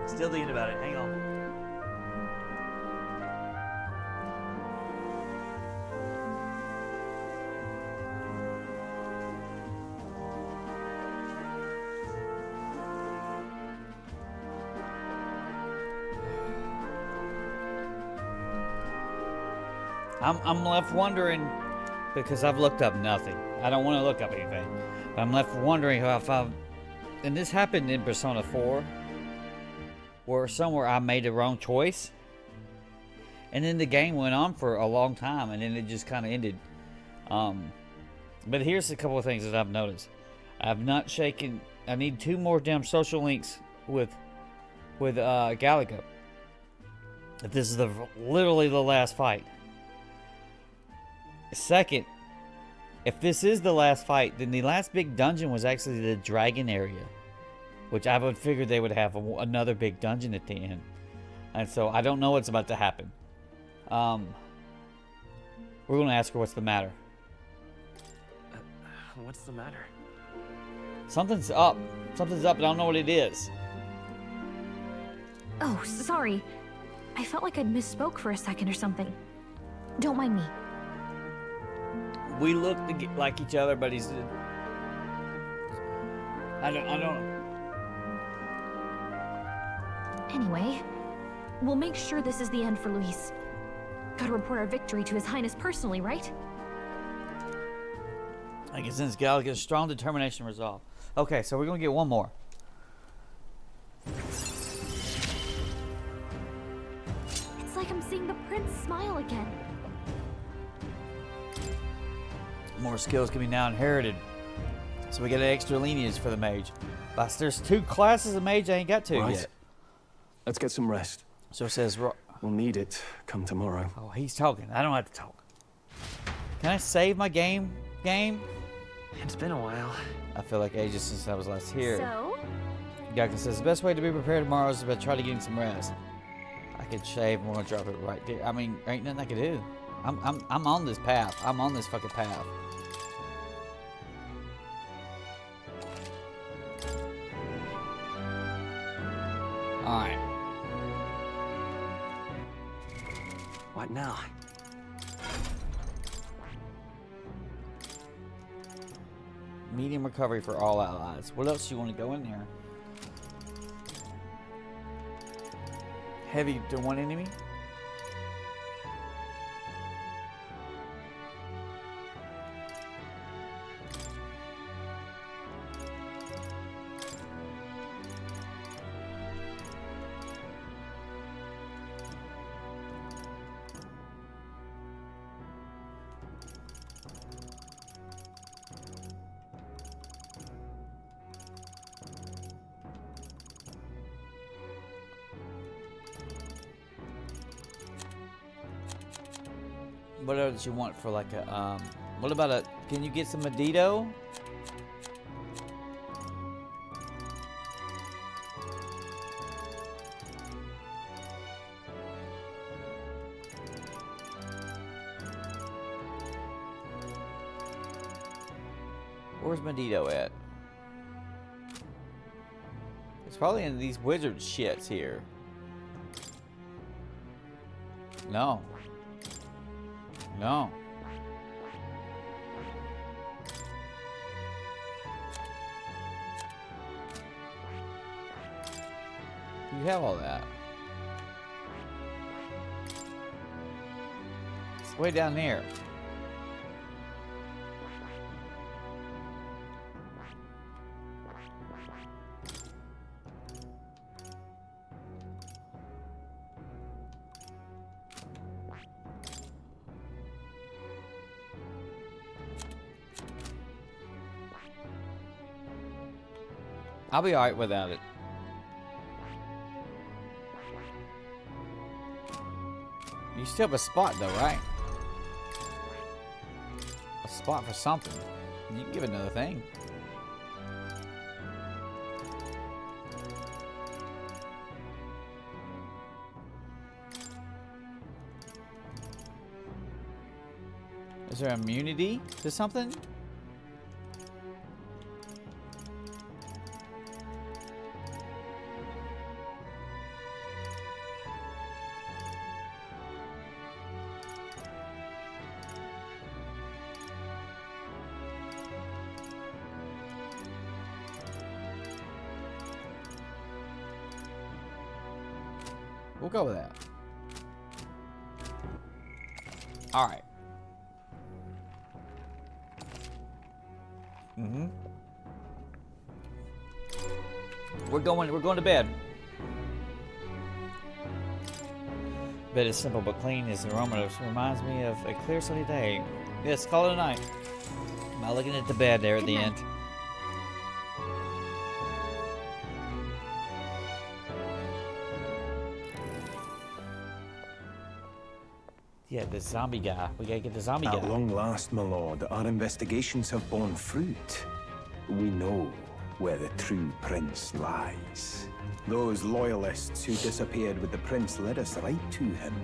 Still thinking about it. Hang on. I'm left wondering, because I've looked up nothing. I don't want to look up anything. But I'm left wondering if I've... And this happened in Persona 4. Where somewhere I made the wrong choice. And then the game went on for a long time. And then it just kind of ended. But here's a couple of things that I've noticed. I've not shaken... I need 2 more damn social links with Galaga. If this is literally the last fight. Second, if this is the last fight, then the last big dungeon was actually the dragon area. Which I would figure they would have another big dungeon at the end. And so I don't know what's about to happen. We're going to ask her what's the matter. What's the matter? Something's up. Something's up, but I don't know what it is. Oh, sorry. I felt like I'd misspoke for a second or something. Don't mind me. We look like each other, but he's... I don't... Anyway, we'll make sure this is the end for Luis. Gotta report our victory to His Highness personally, right? I can sense Galaga's strong determination and resolve. Okay, so we're gonna get one more. It's like I'm seeing the prince smile again. More skills can be now inherited. So we get an extra lineage for the mage. But there's 2 classes of mage I ain't got to yet. Let's get some rest. So it says... We'll need it come tomorrow. Oh, he's talking. I don't have to talk. Can I save my game? It's been a while. I feel like ages since I was last here. So? Gaka says, the best way to be prepared tomorrow is to try to get some rest. I could shave, I'm gonna drop it right there. I mean, ain't nothing I can do. I'm on this path. I'm on this fucking path. Alright. What now? Medium recovery for all allies. What else do you want to go in there? Heavy to one enemy? What else you want for like a, what about a, can you get some Medito? Where's Medito at? It's probably in these wizard shits here. No. No. You have all that. It's way down there. I'll be alright without it. You still have a spot though, right? A spot for something. You can give it another thing. Is there immunity to something? We'll go with that. All right. We're going to bed. Bed is simple but clean. Is the aroma. It reminds me of a clear sunny day. Yes, call it a night. I'm not looking at the bed there at the end. Yeah, the zombie guy. We gotta get the zombie guy. At long last, my lord, our investigations have borne fruit. We know where the true prince lies. Those loyalists who disappeared with the prince led us right to him.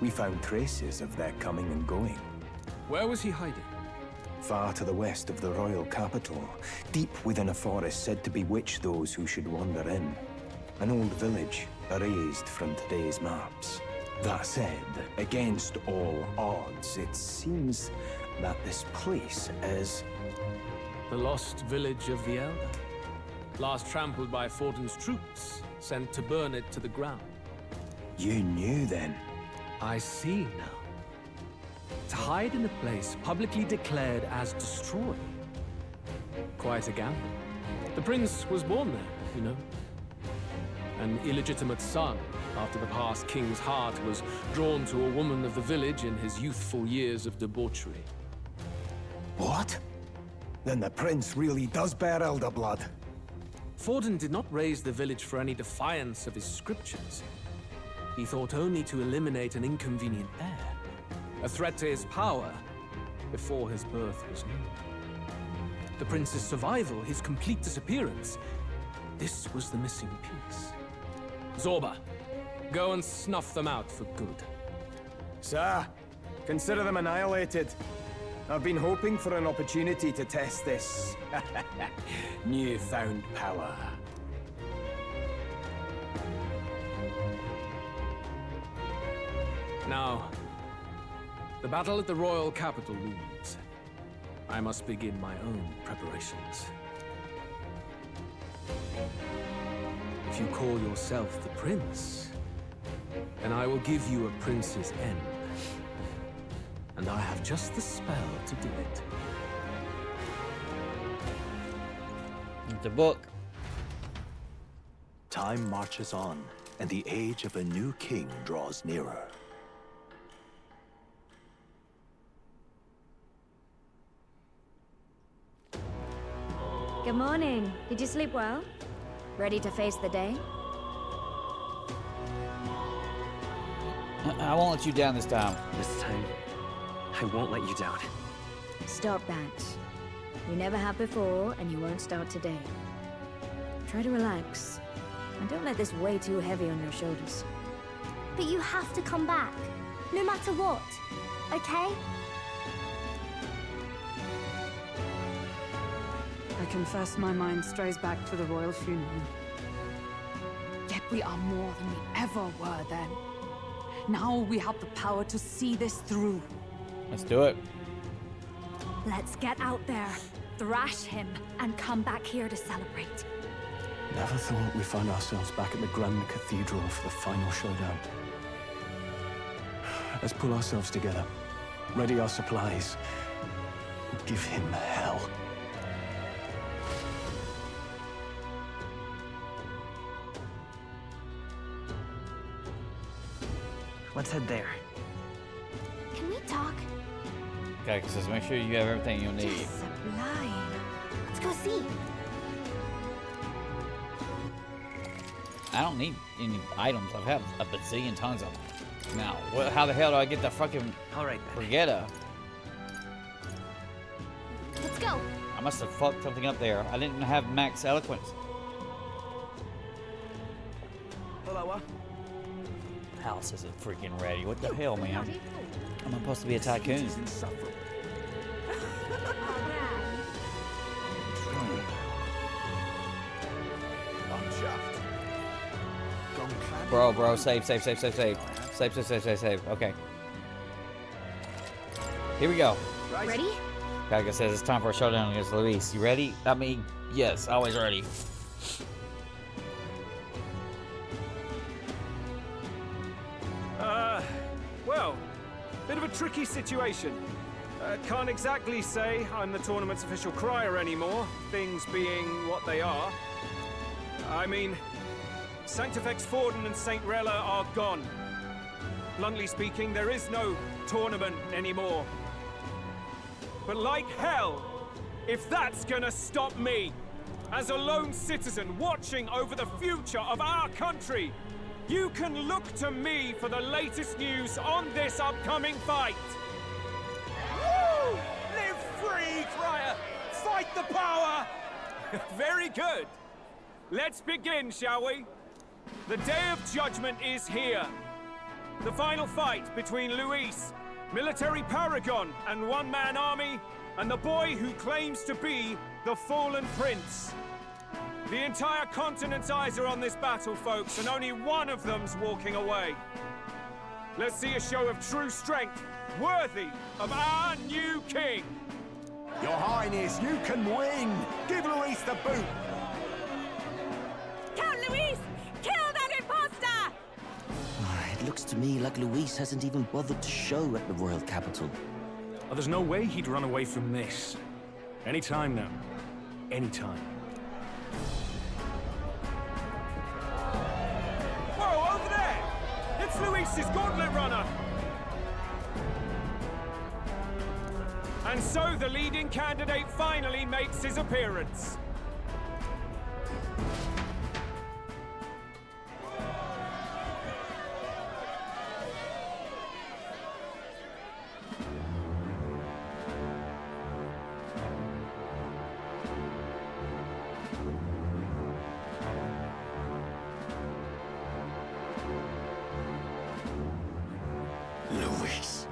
We found traces of their coming and going. Where was he hiding? Far to the west of the royal capital, deep within a forest said to bewitch those who should wander in. An old village, erased from today's maps. That said, against all odds, it seems that this place is... The lost village of the Elder. Last trampled by Fortin's troops, sent to burn it to the ground. You knew then? I see now. To hide in a place publicly declared as destroyed. Quite a gamble. The prince was born there, you know. An illegitimate son, after the past king's heart was drawn to a woman of the village in his youthful years of debauchery. What? Then the prince really does bear elder blood. Forden did not raise the village for any defiance of his scriptures. He thought only to eliminate an inconvenient heir, a threat to his power, before his birth was known. The prince's survival, his complete disappearance, this was the missing piece. Zorba, go and snuff them out for good. Sir, consider them annihilated. I've been hoping for an opportunity to test this newfound power. Now, the battle at the royal capital looms. I must begin my own preparations. If you call yourself the prince, then I will give you a prince's end. And I have just the spell to do it. The book. Time marches on, and the age of a new king draws nearer. Good morning. Did you sleep well? Ready to face the day? I won't let you down this time. This time, I won't let you down. Stop that. You never have before, and you won't start today. Try to relax, and don't let this weigh too heavy on your shoulders. But you have to come back, no matter what, okay? I confess my mind strays back to the royal funeral. Yet we are more than we ever were then. Now we have the power to see this through. Let's do it. Let's get out there, thrash him, and come back here to celebrate. Never thought we'd find ourselves back at the Grand Cathedral for the final showdown. Let's pull ourselves together, ready our supplies, and give him hell. Let's head there. Can we talk? Okay, says make sure you have everything you'll need. Sublime. Let's go see. I don't need any items. I have a bazillion tons of them. Now, how the hell do I get the fucking Brigetta? Let's go. I must have fucked something up there. I didn't have max eloquence. Hello. House isn't freaking ready. What the hell, man? I'm supposed to be a tycoon. Bro, save. Save. Okay. Here we go. Ready? Kaga says it's time for a showdown against Luis. You ready? I mean, yes, always ready. Well, bit of a tricky situation. Can't exactly say I'm the tournament's official crier anymore, things being what they are. I mean, Sanctifex Forden and St. Rella are gone. Bluntly speaking, there is no tournament anymore. But like hell, if that's gonna stop me, as a lone citizen watching over the future of our country, you can look to me for the latest news on this upcoming fight. Woo! Live free, crier! Fight the power! Very good. Let's begin, shall we? The Day of Judgment is here. The final fight between Luis, military paragon and one-man army, and the boy who claims to be the fallen prince. The entire continent's eyes are on this battle, folks, and only one of them's walking away. Let's see a show of true strength, worthy of our new king. Your Highness, you can win! Give Luis the boot! Count Luis! Kill that imposter! It looks to me like Luis hasn't even bothered to show at the royal capital. Oh, there's no way he'd run away from this. Anytime now. Anytime. Whoa, over there! It's Luis's gauntlet runner! And so the leading candidate finally makes his appearance. Luis.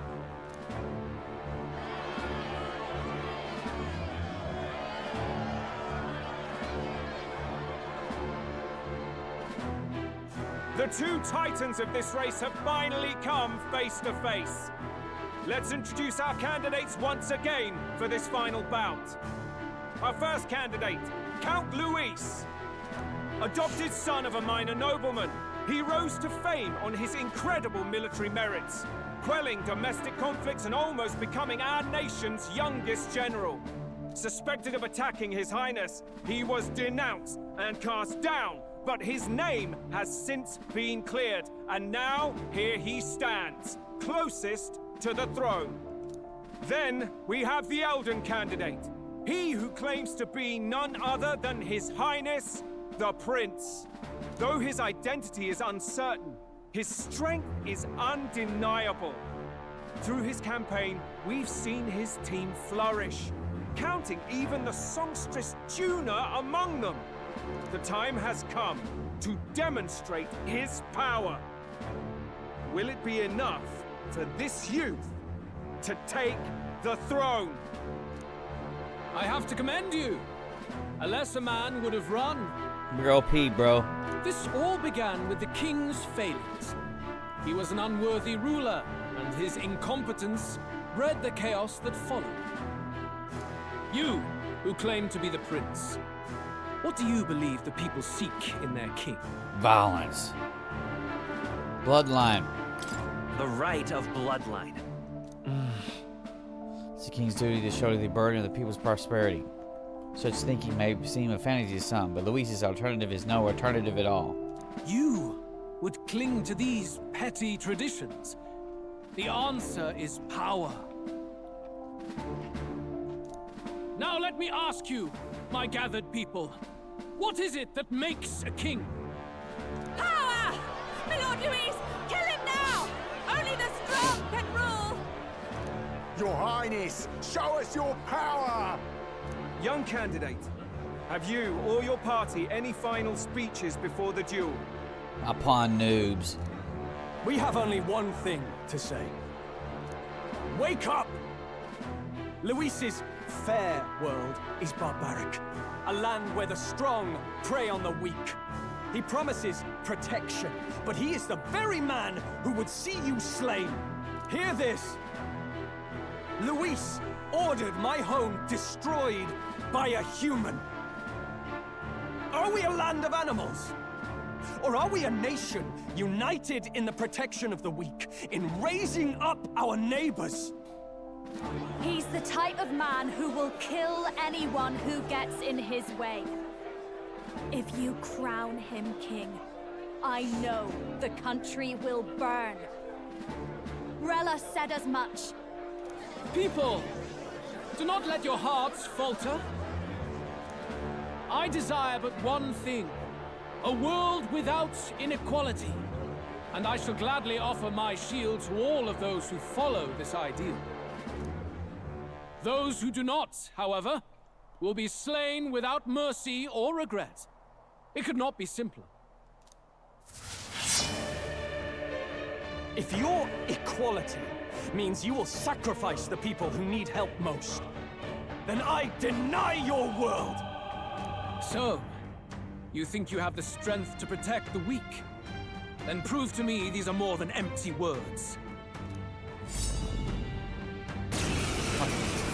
The two titans of this race have finally come face to face. Let's introduce our candidates once again for this final bout. Our first candidate, Count Luis. Adopted son of a minor nobleman, he rose to fame on his incredible military merits, quelling domestic conflicts and almost becoming our nation's youngest general. Suspected of attacking His Highness, he was denounced and cast down, but his name has since been cleared, and now here he stands, closest to the throne. Then we have the Elden candidate, he who claims to be none other than His Highness, the Prince. Though his identity is uncertain, his strength is undeniable. Through his campaign, we've seen his team flourish, counting even the songstress Juna among them. The time has come to demonstrate his power. Will it be enough for this youth to take the throne? I have to commend you. A lesser man would have run. You're OP, bro. This all began with the king's failings. He was an unworthy ruler, and his incompetence bred the chaos that followed. You, who claim to be the prince, what do you believe the people seek in their king? Violence. Bloodline. The right of bloodline. It's the king's duty to shoulder the burden of the people's prosperity. Such thinking may seem a fantasy to some, but Luis's alternative is no alternative at all. You would cling to these petty traditions. The answer is power. Now let me ask you, my gathered people, what is it that makes a king? Power! My Lord Luis, kill him now! Only the strong can rule! Your Highness, show us your power! Young candidate, have you or your party any final speeches before the duel? Upon noobs. We have only one thing to say. Wake up! Luis's fair world is barbaric. A land where the strong prey on the weak. He promises protection, but he is the very man who would see you slain. Hear this. Luis ordered my home destroyed by a human. Are we a land of animals? Or are we a nation united in the protection of the weak, in raising up our neighbors? He's the type of man who will kill anyone who gets in his way. If you crown him king, I know the country will burn. Rella said as much. People, do not let your hearts falter. I desire but one thing, a world without inequality. And I shall gladly offer my shield to all of those who follow this ideal. Those who do not, however, will be slain without mercy or regret. It could not be simpler. If your equality means you will sacrifice the people who need help most, then I deny your world! So, you think you have the strength to protect the weak? Then prove to me these are more than empty words.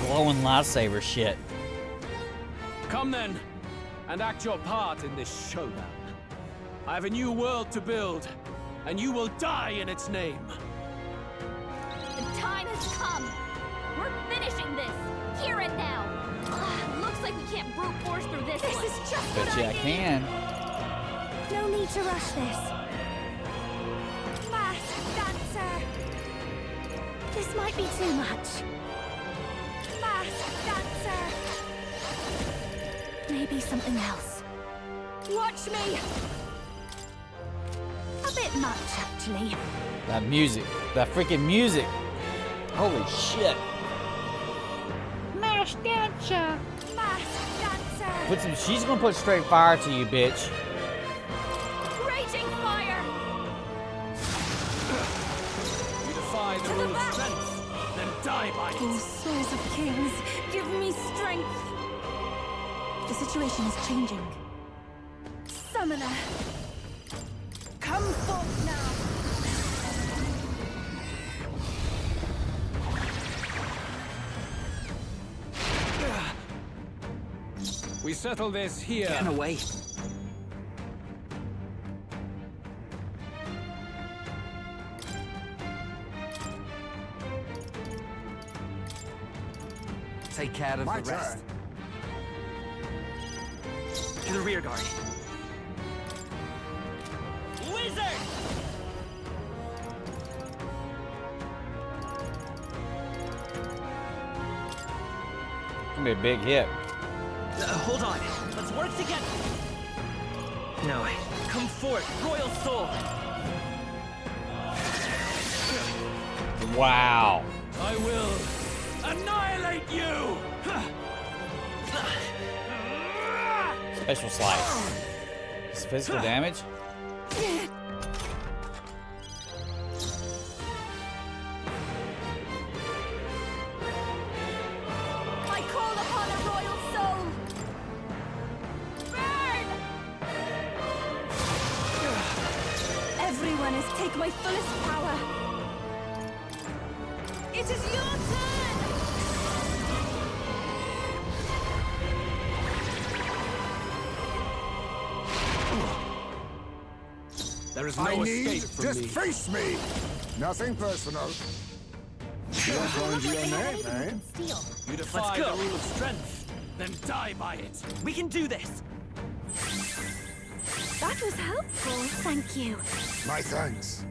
Glowing lightsaber shit. Come then, and act your part in this showdown. I have a new world to build, and you will die in its name. The time has come. We're finishing this, here and now. Looks like we can't brute force through this one. This is just Bet what you I I need. can. No need to rush this. Masked dancer. This might be too much. Masked Maybe something else. Watch me! A bit much, actually. That music. That freaking music. Holy shit. Mash dancer! Mash dancer! She's gonna put straight fire to you, bitch. Raging fire! You defy the rule of strength, then die by it. Oh, souls of kings, give me strength. The situation is changing. Summoner, come forth now. We settle this here. Get away. Take care of My the rest. turn. To the rear guard. Wizard! Gonna be a big hit. Hold on. Let's work together. No, come forth, royal soul. Wow. I will annihilate you! Special slice. It's physical damage? I call upon a royal soul! Burn! Everyone is take my fullest power. It is your turn! There is I no need escape from just me. face me. Nothing personal. You don't find your name, eh? You defy Let's go. the rule of strength, then die by it. We can do this. That was helpful, thank you. My thanks.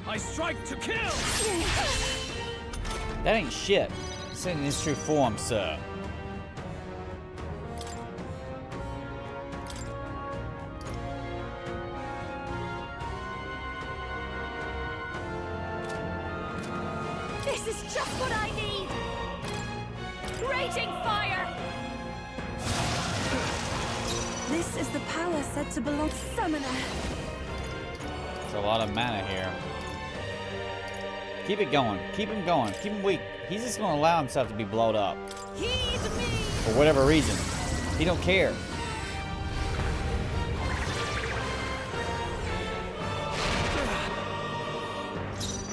I strike to kill! That ain't shit. This ain't in its true form, sir. This is just what I need! Raging fire! This is the power said to belong to Summoner. There's a lot of mana here. Keep it going. Keep him going. Keep him weak. He's just going to allow himself to be blown up. Heed me! For whatever reason. He don't care.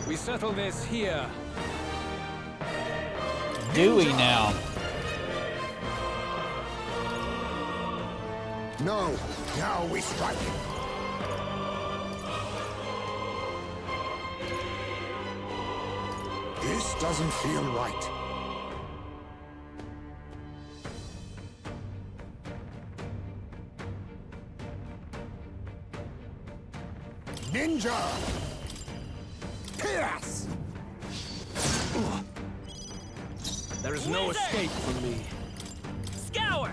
We settle this here. Dewey now. No, now we strike. This doesn't feel right. Ninja! Pierce! There is no escape from me. Scour!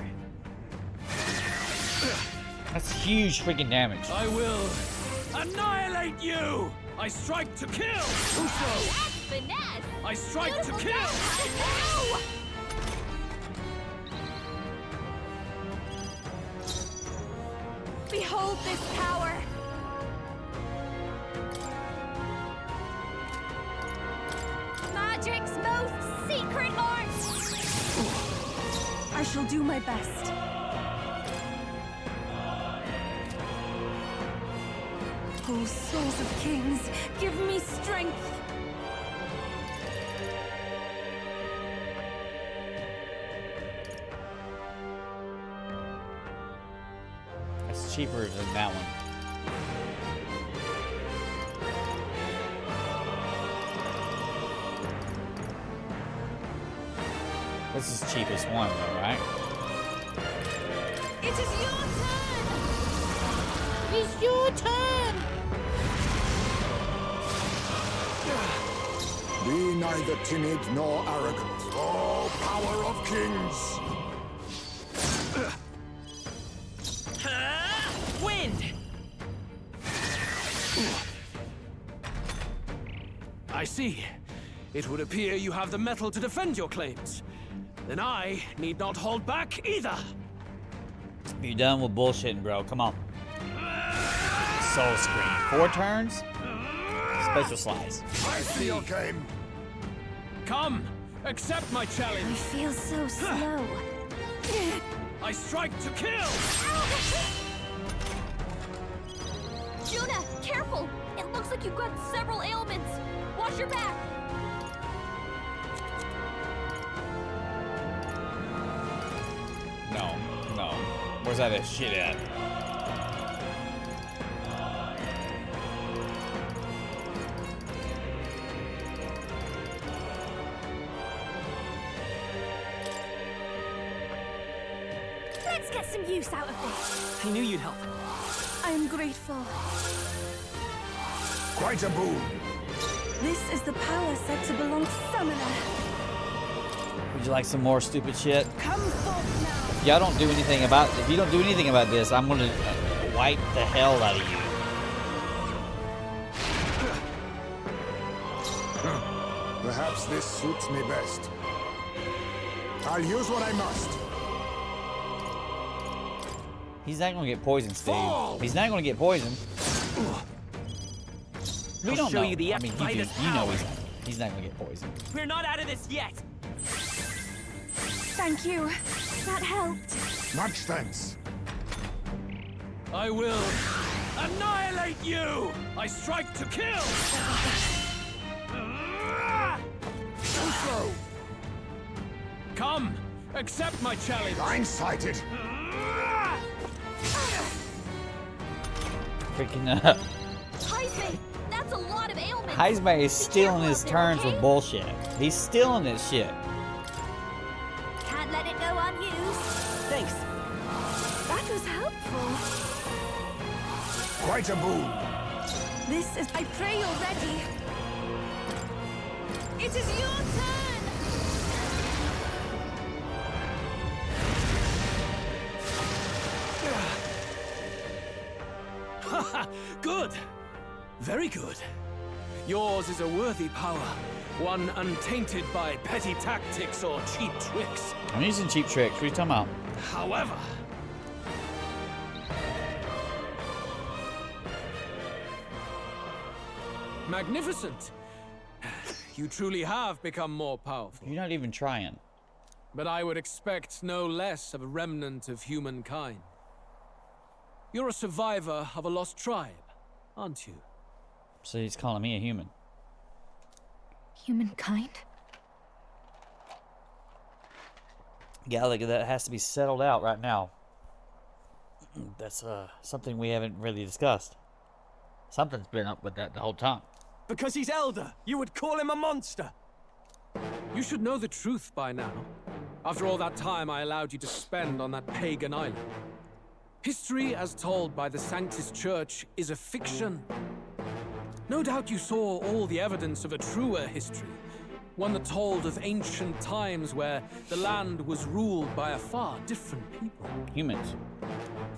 That's huge freaking damage. I will annihilate you! I strike to kill! Uso! Finesse! I strike to Beautiful kill! dance. Behold this power! Magic's most secret art! I shall do my best. Oh, souls of kings, give me strength. That's cheaper than that one. This is the cheapest one, though, right? It is your turn! It's your turn! neither timid nor arrogant. Oh, power of kings! Wind! I see. It would appear you have the metal to defend your claims. Then I need not hold back either. You done with bullshitting, bro. Come on. Soul Scream. 4 turns? Special slice. I see your game. Come, accept my challenge. I feel so slow. I strike to kill. Juna, careful! It looks like you've got several ailments. Watch your back. No, no. Where's that shit at? Let's get some use out of this. I knew you'd help. I am grateful. Quite a boon. This is the power said to belong to Summoner. Would you like some more stupid shit? Come forth now. If y'all don't do anything about, if you don't do anything about this, I'm gonna wipe the hell out of you. Perhaps this suits me best. I'll use what I must. He's not gonna get poisoned, Steve. He's not gonna get poisoned. We don't show know. you the I mean, you know he's not gonna get poisoned. We're not out of this yet. Thank you. That helped. Much thanks. I will annihilate you. I strike to kill. Too slow. Come, accept my challenge. Blindsighted. Freaking Heisman, that's a lot of ailments. Heisman is stealing his turns with bullshit. He's stealing this shit. Can't let it go unused. Thanks. That was helpful. Quite a boon. This is... I pray you're ready. It is your turn! Good. Very good. Yours is a worthy power, one untainted by petty tactics or cheap tricks. I'm using cheap tricks. What are you talking about? However, magnificent. You truly have become more powerful. You're not even trying. But I would expect no less of a remnant of humankind. You're a survivor of a lost tribe, aren't you? So he's calling me a human. Humankind? Yeah, like that has to be settled out right now. That's something we haven't really discussed. Something's been up with that the whole time. Because he's elder, you would call him a monster. You should know the truth by now. After all that time I allowed you to spend on that pagan island. History as told by the Sanctus Church is a fiction. No doubt you saw all the evidence of a truer history. One that told of ancient times where the land was ruled by a far different people. Humans.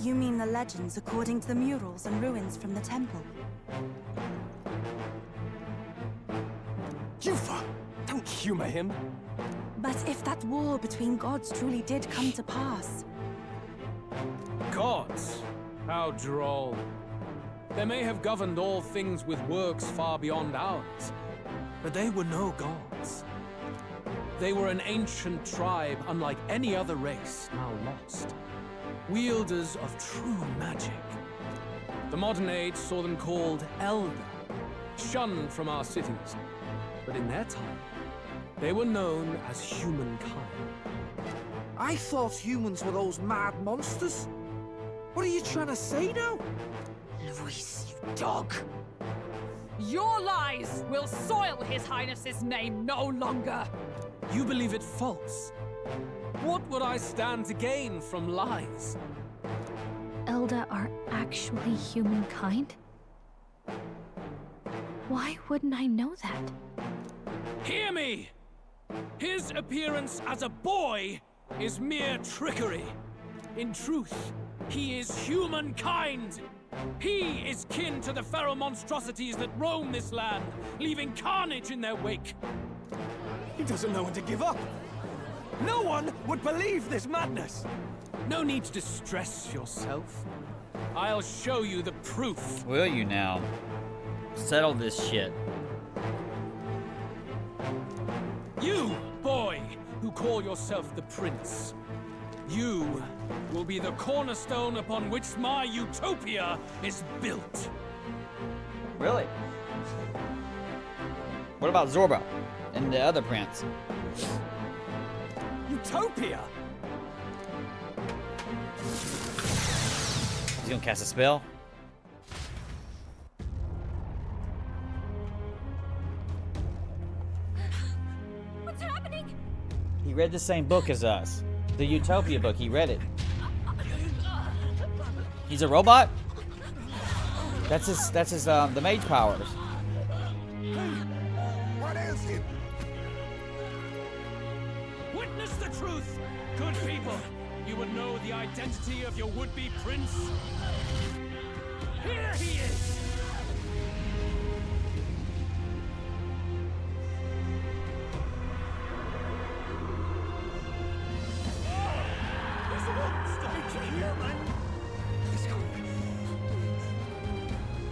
You mean the legends according to the murals and ruins from the temple? Yufa! Don't humor him. But if that war between gods truly did come to pass... Gods? How droll. They may have governed all things with works far beyond ours, but they were no gods. They were an ancient tribe unlike any other race now lost. Wielders of true magic. The modern age saw them called Elder, shunned from our cities. But in their time, they were known as humankind. I thought humans were those mad monsters. What are you trying to say now? Luis, you dog! Your lies will soil His Highness's name no longer! You believe it false? What would I stand to gain from lies? Elda are actually humankind? Why wouldn't I know that? Hear me! His appearance as a boy is mere trickery. In truth, he is humankind. He is kin to the feral monstrosities that roam this land, leaving carnage in their wake. He doesn't know when to give up. No one would believe this madness. No need to distress yourself. I'll show you the proof. Will you now? Settle this shit. You, boy, who call yourself the prince. You will be the cornerstone upon which my utopia is built. Really? What about Zorba and the other prince? Utopia? He's gonna cast a spell? What's happening? He read the same book as us. The Utopia book, he read it. He's a robot? That's his, the mage powers. What is it? Witness the truth, good people. You would know the identity of your would-be prince. Here he is!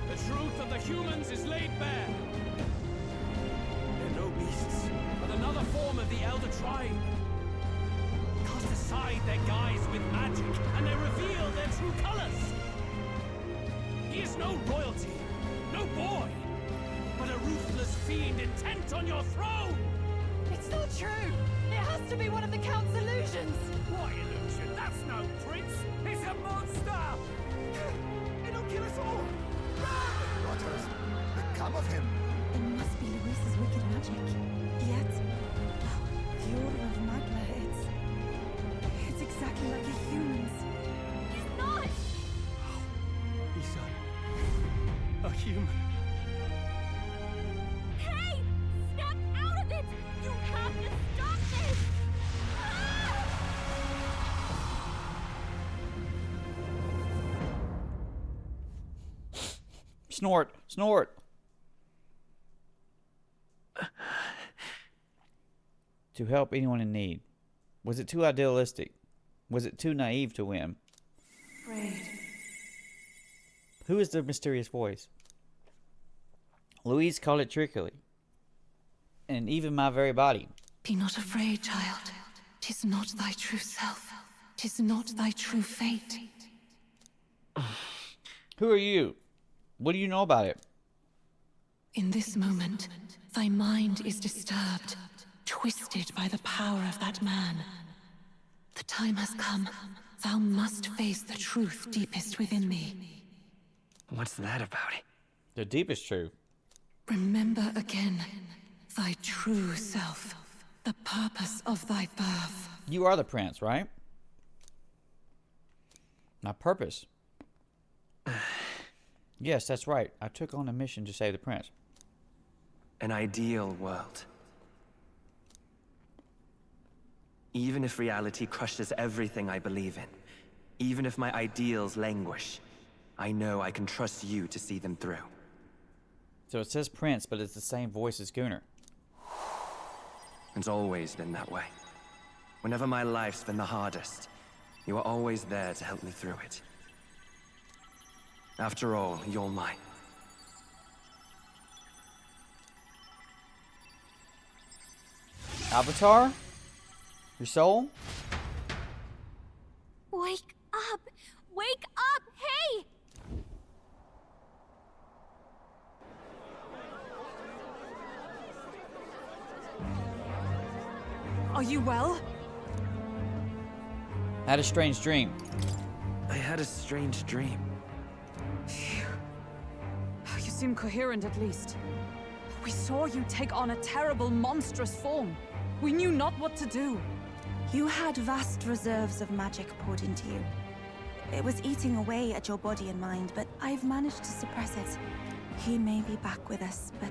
The truth of the humans is laid bare. They're no beasts, but another form of the Elder Tribe. Cast aside their guise with magic, and they reveal their true colors. He is no royalty, no boy, but a ruthless fiend intent on your throne! It's not true! It has to be one of the Count's illusions! What illusion? That's no prince! It's a monster! It'll kill us all! What has become of him? It must be Luis's wicked magic. Yet, the order of Magna, it's exactly like a human's. He's not! He's a human. Hey! Step out of it! You have to stop this! Snort, snort. To help anyone in need. Was it too idealistic? Was it too naive to win? Afraid. Who is the mysterious voice? Louise called it trickery. And even my very body. Be not afraid, child. 'Tis not thy true self. 'Tis not thy true fate. Who are you? What do you know about it? In this moment, thy mind is disturbed, twisted by the power of that man. The time has come. Thou must face the truth deepest within thee. What's that about? The deepest truth. Remember again thy true self, the purpose of thy birth. You are the prince, right? My purpose. Yes, that's right. I took on a mission to save the prince. An ideal world. Even if reality crushes everything I believe in, even if my ideals languish, I know I can trust you to see them through. So it says prince, but it's the same voice as Gunnar. It's always been that way. Whenever my life's been the hardest, you are always there to help me through it. After all, you're mine. Avatar? Your soul? Wake up! Wake up! Hey! Are you well? I had a strange dream. I had a strange dream. You seem coherent at least. We saw you take on a terrible, monstrous form. We knew not what to do. You had vast reserves of magic poured into you. It was eating away at your body and mind, but I've managed to suppress it. He may be back with us, but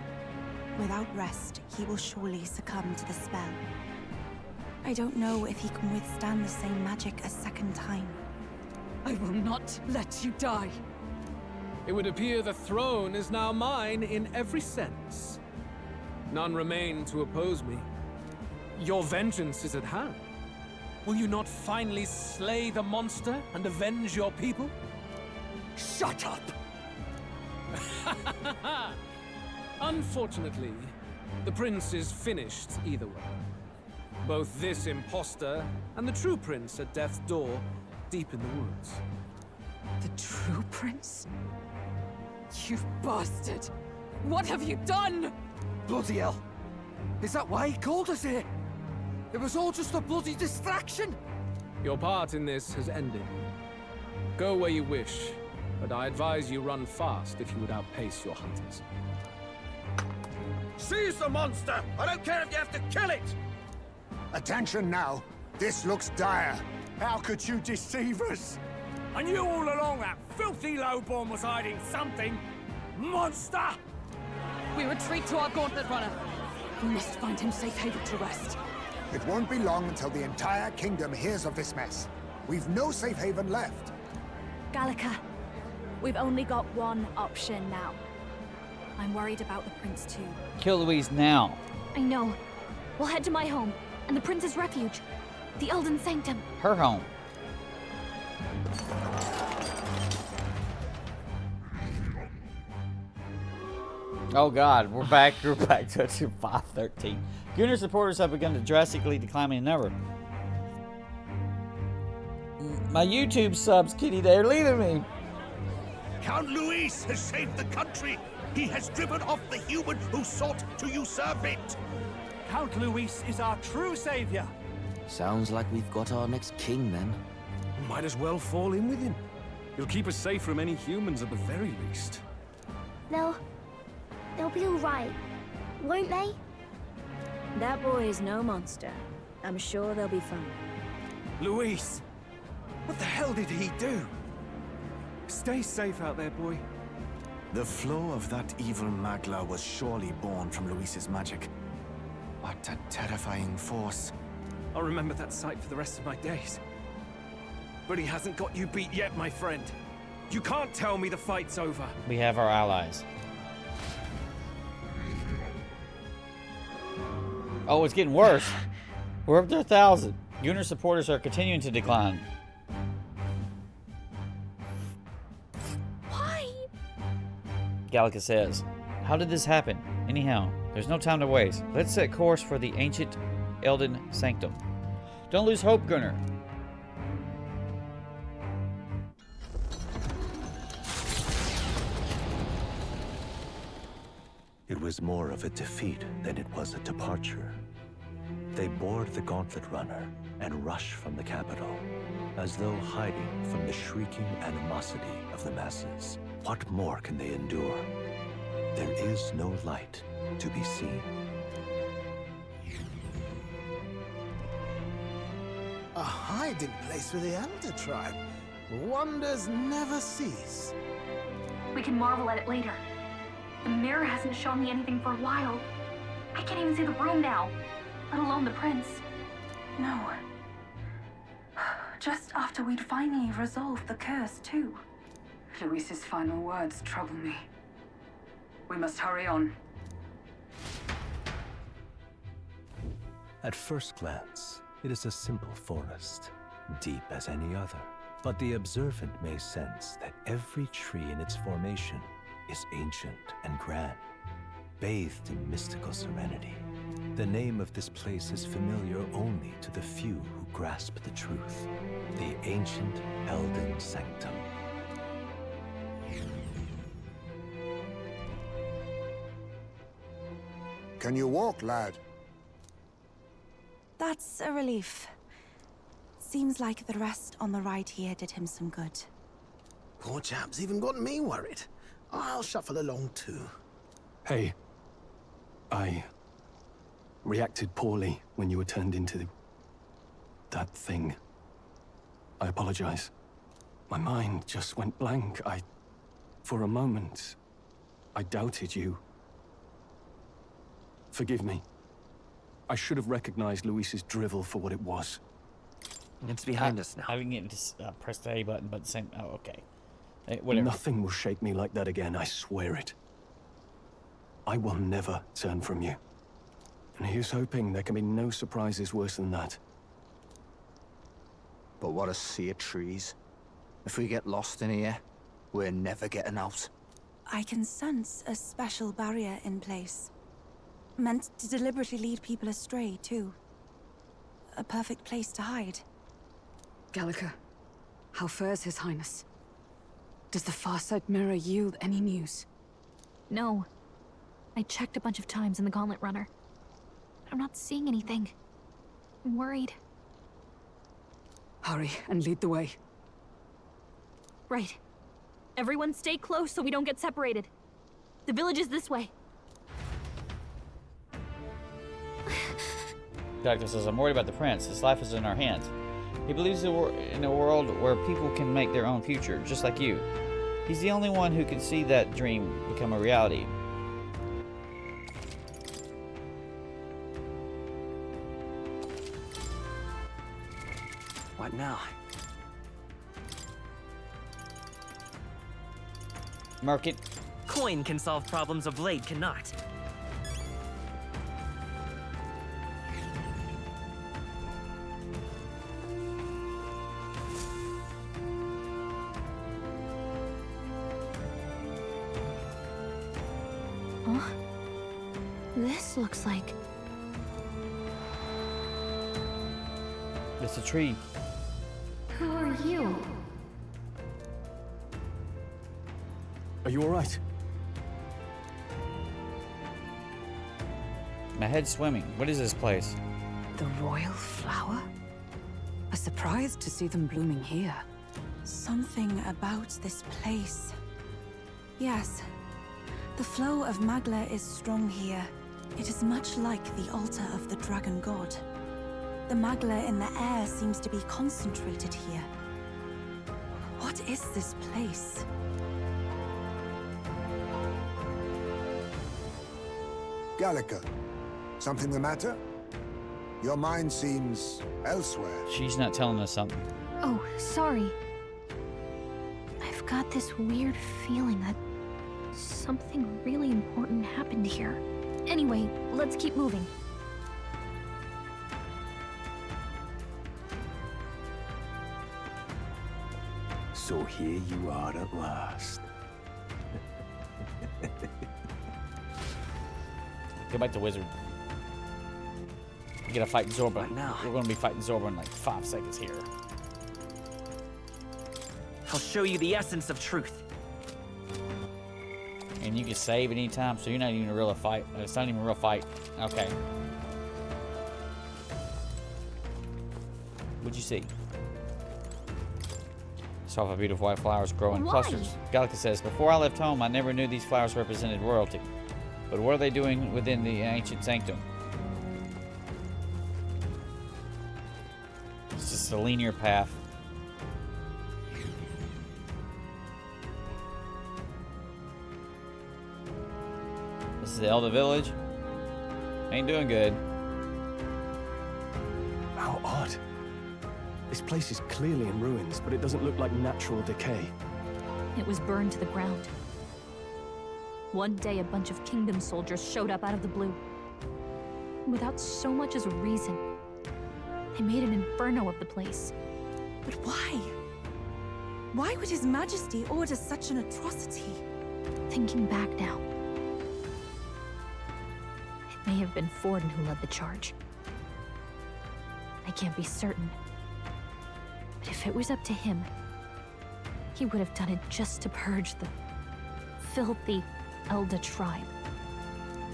without rest, he will surely succumb to the spell. I don't know if he can withstand the same magic a second time. I will not let you die. It would appear the throne is now mine in every sense. None remain to oppose me. Your vengeance is at hand. Will you not finally slay the monster and avenge your people? Shut up! Unfortunately, the prince is finished either way. Both this imposter and the true prince at death's door, deep in the woods. The true prince? You bastard! What have you done? Bloody hell! Is that why he called us here? It was all just a bloody distraction! Your part in this has ended. Go where you wish, but I advise you run fast if you would outpace your hunters. Seize the monster! I don't care if you have to kill it! Attention now. This looks dire. How could you deceive us? I knew all along that filthy lowborn was hiding something! Monster! We retreat to our gauntlet runner. We must find him safe haven to rest. It won't be long until the entire kingdom hears of this mess. We've no safe haven left. Gallica, we've only got one option now. I'm worried about the prince too. Kill Louise now. I know. We'll head to my home, and the prince's refuge. The Elden Sanctum. Her home. Oh god, we're back to 513. Gunnar supporters have begun to drastically decline in number. My YouTube subs, Kitty, they're leaving me. Count Luis has saved the country. He has driven off the human who sought to usurp it. Count Luis is our true savior. Sounds like we've got our next king, then. Might as well fall in with him. He'll keep us safe from any humans at the very least. They'll be all right, won't they? That boy is no monster. I'm sure they'll be fine. Luis! What the hell did he do? Stay safe out there, boy. The flow of that evil Magla was surely born from Luis's magic. What a terrifying force. I'll remember that sight for the rest of my days. But he hasn't got you beat yet, my friend. You can't tell me the fight's over. We have our allies. Oh, it's getting worse. We're up to 1,000. Gunnar supporters are continuing to decline. Why? Gallica says, how did this happen? Anyhow, there's no time to waste. Let's set course for the ancient Elden Sanctum. Don't lose hope, Gunnar. It was more of a defeat than it was a departure. They board the gauntlet runner and rush from the capital, as though hiding from the shrieking animosity of the masses. What more can they endure? There is no light to be seen. A hiding place for the Elder tribe. Wonders never cease. We can marvel at it later. The mirror hasn't shown me anything for a while. I can't even see the room now, let alone the prince. No. Just after we'd finally resolved the curse, too. Luis's final words trouble me. We must hurry on. At first glance, it is a simple forest, deep as any other. But the observant may sense that every tree in its formation is ancient and grand, bathed in mystical serenity. The name of this place is familiar only to the few who grasp the truth. The ancient Elden Sanctum. Can you walk, lad? That's a relief. Seems like the rest on the ride here did him some good. Poor chap's even got me worried. I'll shuffle along too. Hey, I reacted poorly when you were turned into that thing. I apologize. My mind just went blank. For a moment, I doubted you. Forgive me. I should have recognized Luis's drivel for what it was. It's behind us now. I didn't get to press the A button, but the same. Oh, okay. Whatever. Nothing will shake me like that again, I swear it. I will never turn from you. And here's hoping there can be no surprises worse than that. But what a sea of trees. If we get lost in here, we're never getting out. I can sense a special barrier in place. Meant to deliberately lead people astray, too. A perfect place to hide. Gallica, how fares His Highness? Does the Farsight Mirror yield any news? No. I checked a bunch of times in the Gauntlet Runner. I'm not seeing anything. I'm worried. Hurry and lead the way. Right. Everyone stay close so we don't get separated. The village is this way. Doctor says, I'm worried about the prince. His life is in our hands. He believes in a world where people can make their own future, just like you. He's the only one who can see that dream become a reality. What now? Market. Coin can solve problems a blade cannot. Huh? This looks like... It's a tree. Who are you? Are you all right? My head's swimming. What is this place? The royal flower? A surprise to see them blooming here. Something about this place. Yes. The flow of Magla is strong here. It is much like the altar of the dragon god. The Magla in the air seems to be concentrated here. What is this place? Gallica, something the matter? Your mind seems elsewhere. She's not telling us something. Oh, sorry. I've got this weird feeling that something really important happened here. Anyway, let's keep moving. So here you are at last. Go back to Wizard. You gotta fight Zorba. What now? We're gonna be fighting Zorba in like 5 seconds here. I'll show you the essence of truth. And you can save anytime, so you're not even a real fight. It's not even a real fight. Okay. What'd you see? Saw how beautiful white flowers grow in clusters. Gallica says, before I left home, I never knew these flowers represented royalty. But what are they doing within the ancient sanctum? It's just a linear path. This is the Elder Village. Ain't doing good. How odd. This place is clearly in ruins, but it doesn't look like natural decay. It was burned to the ground. One day, a bunch of kingdom soldiers showed up out of the blue. Without so much as a reason. They made an inferno of the place. But why? Why would His Majesty order such an atrocity? Thinking back now, it may have been Forden who led the charge. I can't be certain. But if it was up to him, he would have done it just to purge the filthy Elda tribe.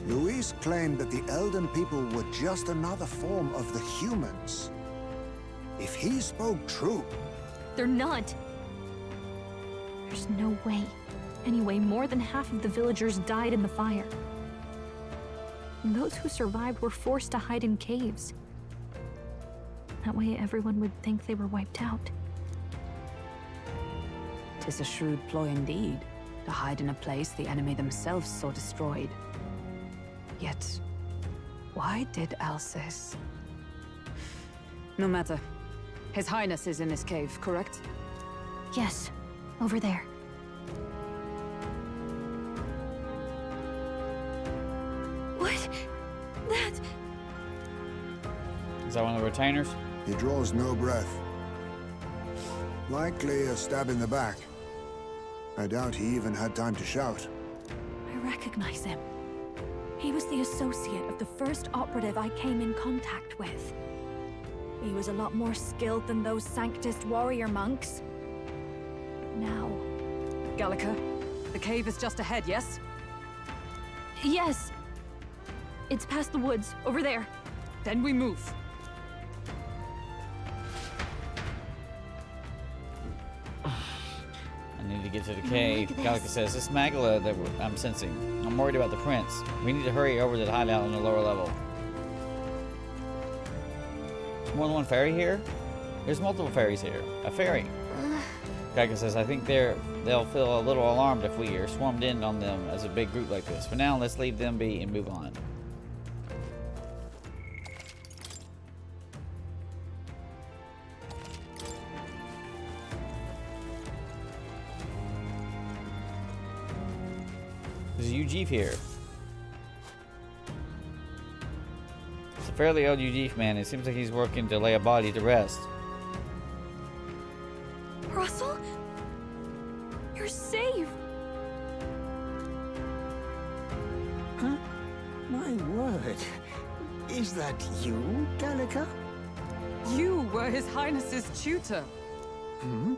Luis claimed that the Elden people were just another form of the humans. If he spoke true... They're not. There's no way. Anyway, more than half of the villagers died in the fire. And those who survived were forced to hide in caves. That way everyone would think they were wiped out. 'Tis a shrewd ploy indeed. to hide in a place the enemy themselves saw destroyed. Yet, why did Alsace? No matter. His Highness is in this cave, correct? Yes, over there. What? That... Is that one of the retainers? He draws no breath. Likely a stab in the back. I doubt he even had time to shout. I recognize him. He was the associate of the first operative I came in contact with. He was a lot more skilled than those Sanctist warrior monks. Now... Gallica, the cave is just ahead, yes? Yes. It's past the woods, over there. Then we move. I need to get to the cave. Gallica says, this Magala that I'm sensing. I'm worried about the prince. We need to hurry over to the hideout on the lower level. There's more than one ferry here? There's multiple ferries here. A ferry. Gallica says, I think they'll feel a little alarmed if we are swarmed in on them as a big group like this. For now, let's leave them be and move on. There's a UGF here. It's a fairly old UGF man. It seems like he's working to lay a body to rest. Russell? You're safe! Huh? My word. Is that you, Gallica? You were His Highness's tutor. Hmm?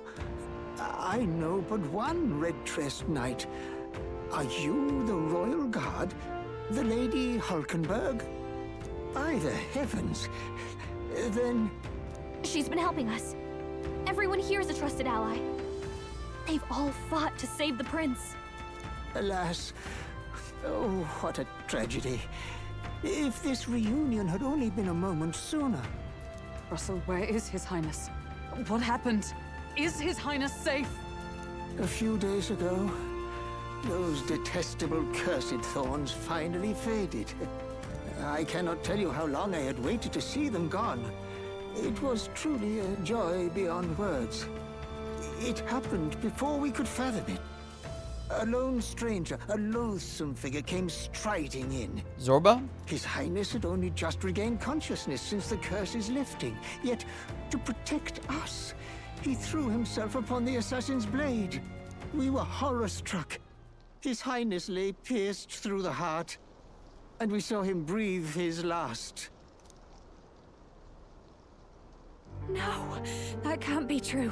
I know but one red-tressed knight. Are you the Royal Guard? The Lady Hulkenberg? By the heavens. Then... She's been helping us. Everyone here is a trusted ally. They've all fought to save the prince. Alas. Oh, what a tragedy. If this reunion had only been a moment sooner. Russell, where is His Highness? What happened? Is His Highness safe? A few days ago, those detestable cursed thorns finally faded. I cannot tell you how long I had waited to see them gone. It was truly a joy beyond words. It happened before we could fathom it. A lone stranger, a loathsome figure came striding in. Zorba? His Highness had only just regained consciousness since the curse's lifting. Yet, to protect us, he threw himself upon the assassin's blade. We were horror-struck. His Highness lay pierced through the heart, and we saw him breathe his last. No, that can't be true.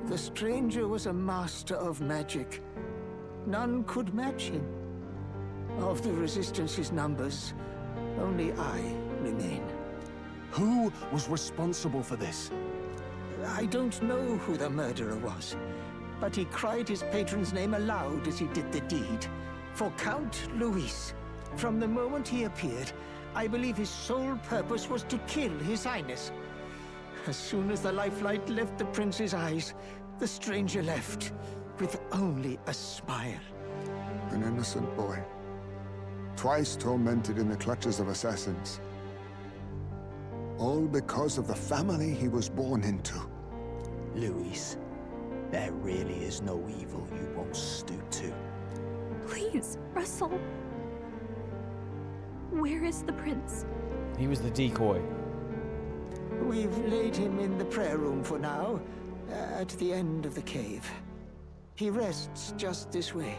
The stranger was a master of magic. None could match him. Of the Resistance's numbers, only I remain. Who was responsible for this? I don't know who the murderer was, but he cried his patron's name aloud as he did the deed. For Count Luis, from the moment he appeared, I believe his sole purpose was to kill His Highness. As soon as the lifelight left the prince's eyes, the stranger left, with only a smile. An innocent boy. Twice tormented in the clutches of assassins. All because of the family he was born into. Luis, there really is no evil you won't stoop to. Please, Russell. Where is the prince? He was the decoy. We've laid him in the prayer room for now, at the end of the cave. He rests just this way.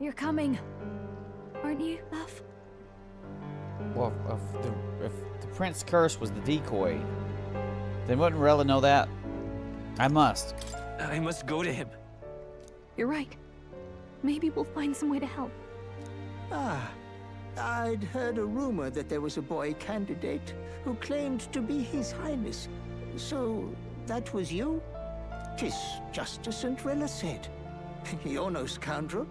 You're coming, aren't you, love? Well, if the prince curse was the decoy, then wouldn't Rella know that? I must go to him. You're right. Maybe we'll find some way to help. Ah, I'd heard a rumor that there was a boy candidate who claimed to be His Highness. So, that was you? 'Tis just as St. Rella said. You're no scoundrel.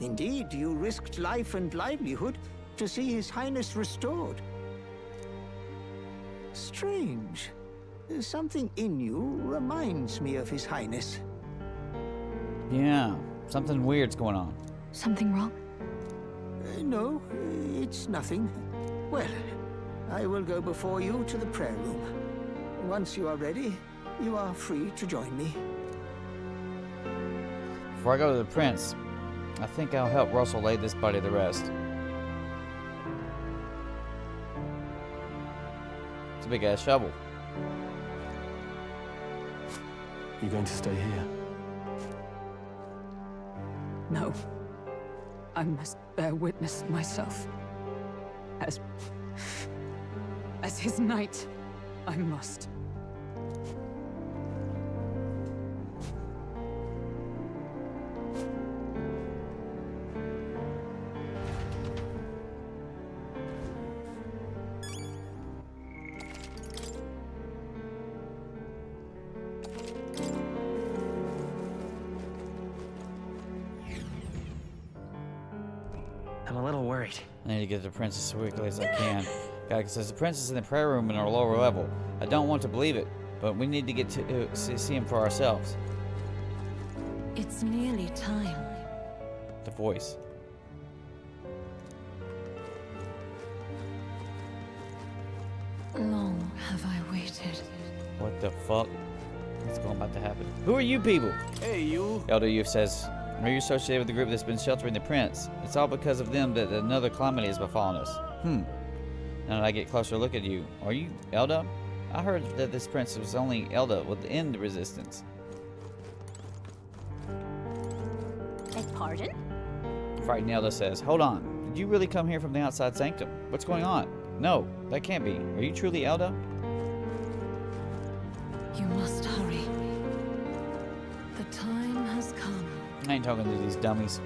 Indeed, you risked life and livelihood to see His Highness restored. Strange. Something in you reminds me of His Highness. Yeah, something weird's going on. Something wrong? No, it's nothing. Well, I will go before you to the prayer room. Once you are ready, you are free to join me. Before I go to the prince, I think I'll help Russell lay this body to rest. It's a big ass shovel. You going to stay here? No. I must bear witness myself. As his knight, I must. I'm a little worried. I need to get to the princess as quickly as I can. Gallica says the prince is in the prayer room in our lower level. I don't want to believe it, but we need to get to see him for ourselves. It's nearly time. The voice. Long have I waited. What the fuck? What's going about to happen? Who are you people? Hey, you. Elder Youth says, are you associated with the group that's been sheltering the prince? It's all because of them that another calamity has befallen us. Now that I get a closer look at you, are you Elda? I heard that this prince was only Elda within the resistance. Beg pardon? Frightened Elda says, hold on. Did you really come here from the outside sanctum? What's going on? No, that can't be. Are you truly Elda? You must hurry. The time has come. I ain't talking to these dummies.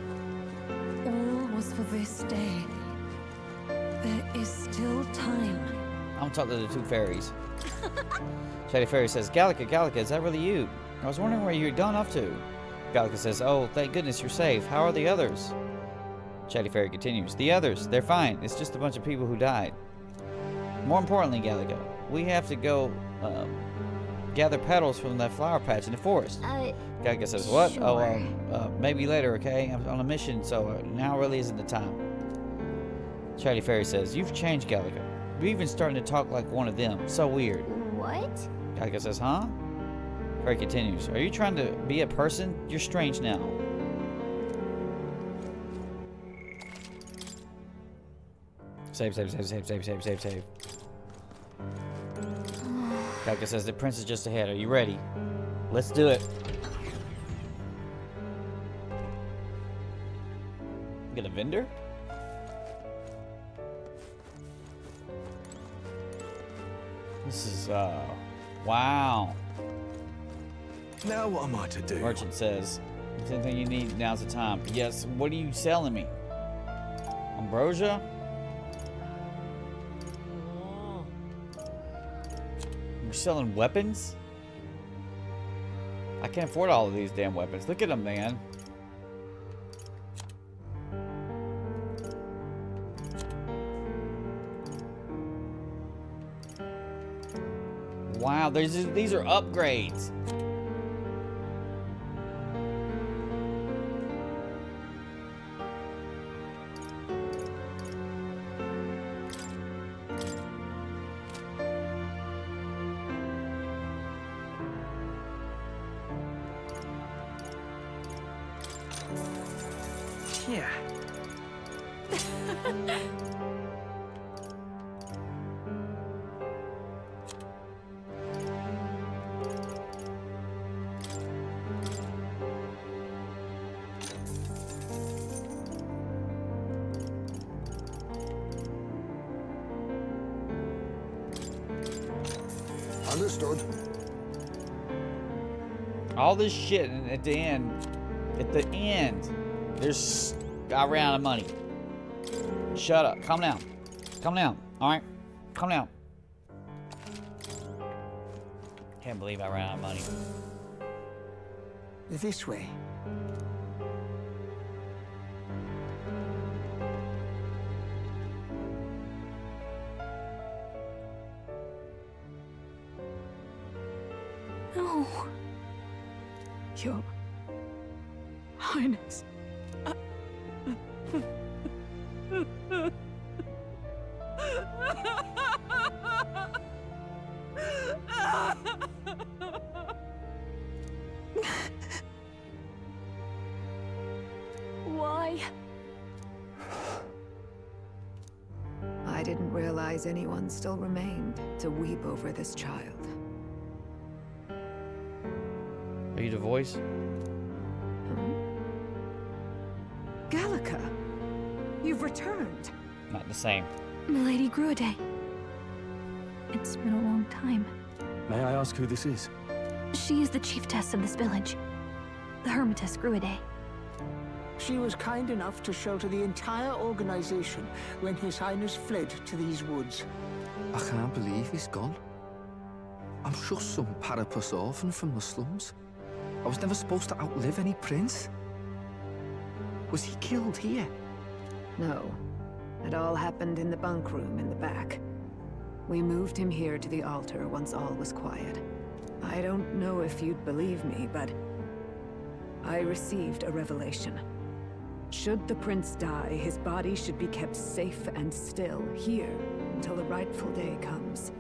All was for this day. There is still time. I'm talking to the two fairies. Shady Fairy says, Gallica, is that really you? I was wondering where you had gone off to. Gallica says, oh, thank goodness you're safe. How are the others? Shady Fairy continues, the others, they're fine. It's just a bunch of people who died. More importantly, Gallica, we have to go gather petals from that flower patch in the forest. Gallica says, what? Sure. Oh, maybe later, okay? I'm on a mission, so now really isn't the time. Shady Fairy says, you've changed, Gallica. You're even starting to talk like one of them. So weird. What? Gallica says, huh? Fairy continues, are you trying to be a person? You're strange now. Save. Gallica says, the prince is just ahead. Are you ready? Let's do it. Get a vendor? This is, wow. Now what am I to do? Merchant says, anything you need, now's the time. Yes, what are you selling me? Ambrosia? You're selling weapons? I can't afford all of these damn weapons. Look at them, man. Wow, these are upgrades. Yeah. Understood. All this shit, and at the end, there's I ran out of money. Shut up. Calm down. Calm down. All right. Calm down. Can't believe I ran out of money. This way. No. Highness. Why? I didn't realize anyone still remained to weep over this child. Are you the voice? Gallica, you've returned. Not the same. Milady Gruade. It's been a long time. May I ask who this is? She is the chiefess of this village. The Hermitess Gruade. She was kind enough to shelter the entire organization when His Highness fled to these woods. I can't believe he's gone. I'm just some parapus orphan from the slums. I was never supposed to outlive any prince. Was he killed here? No. It all happened in the bunk room in the back. We moved him here to the altar once all was quiet. I don't know if you'd believe me, but I received a revelation. Should the prince die, his body should be kept safe and still here until the rightful day comes.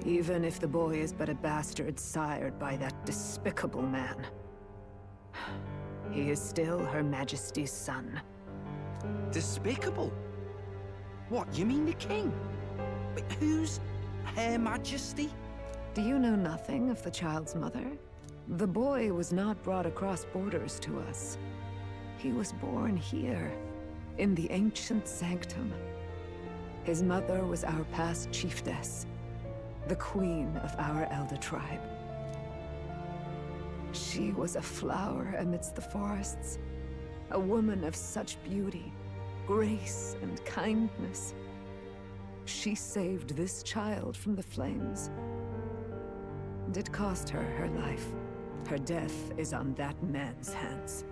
Even if the boy is but a bastard sired by that despicable man. He is still Her Majesty's son. Despicable? What, you mean the king? But who's Her Majesty? Do you know nothing of the child's mother? The boy was not brought across borders to us. He was born here, in the ancient sanctum. His mother was our past chiefess, the queen of our elder tribe. She was a flower amidst the forests, a woman of such beauty, grace, and kindness. She saved this child from the flames. And it cost her her life. Her death is on that man's hands.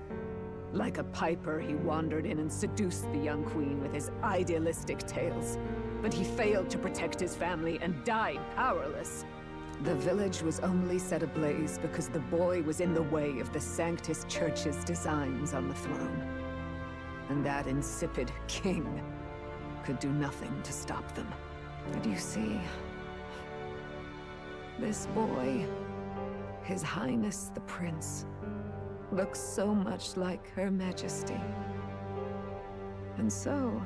Like a piper, he wandered in and seduced the young queen with his idealistic tales. But he failed to protect his family and died powerless. The village was only set ablaze because the boy was in the way of the Sanctus Church's designs on the throne. And that insipid king could do nothing to stop them. But you see, this boy, His Highness the Prince, looks so much like Her Majesty. And so...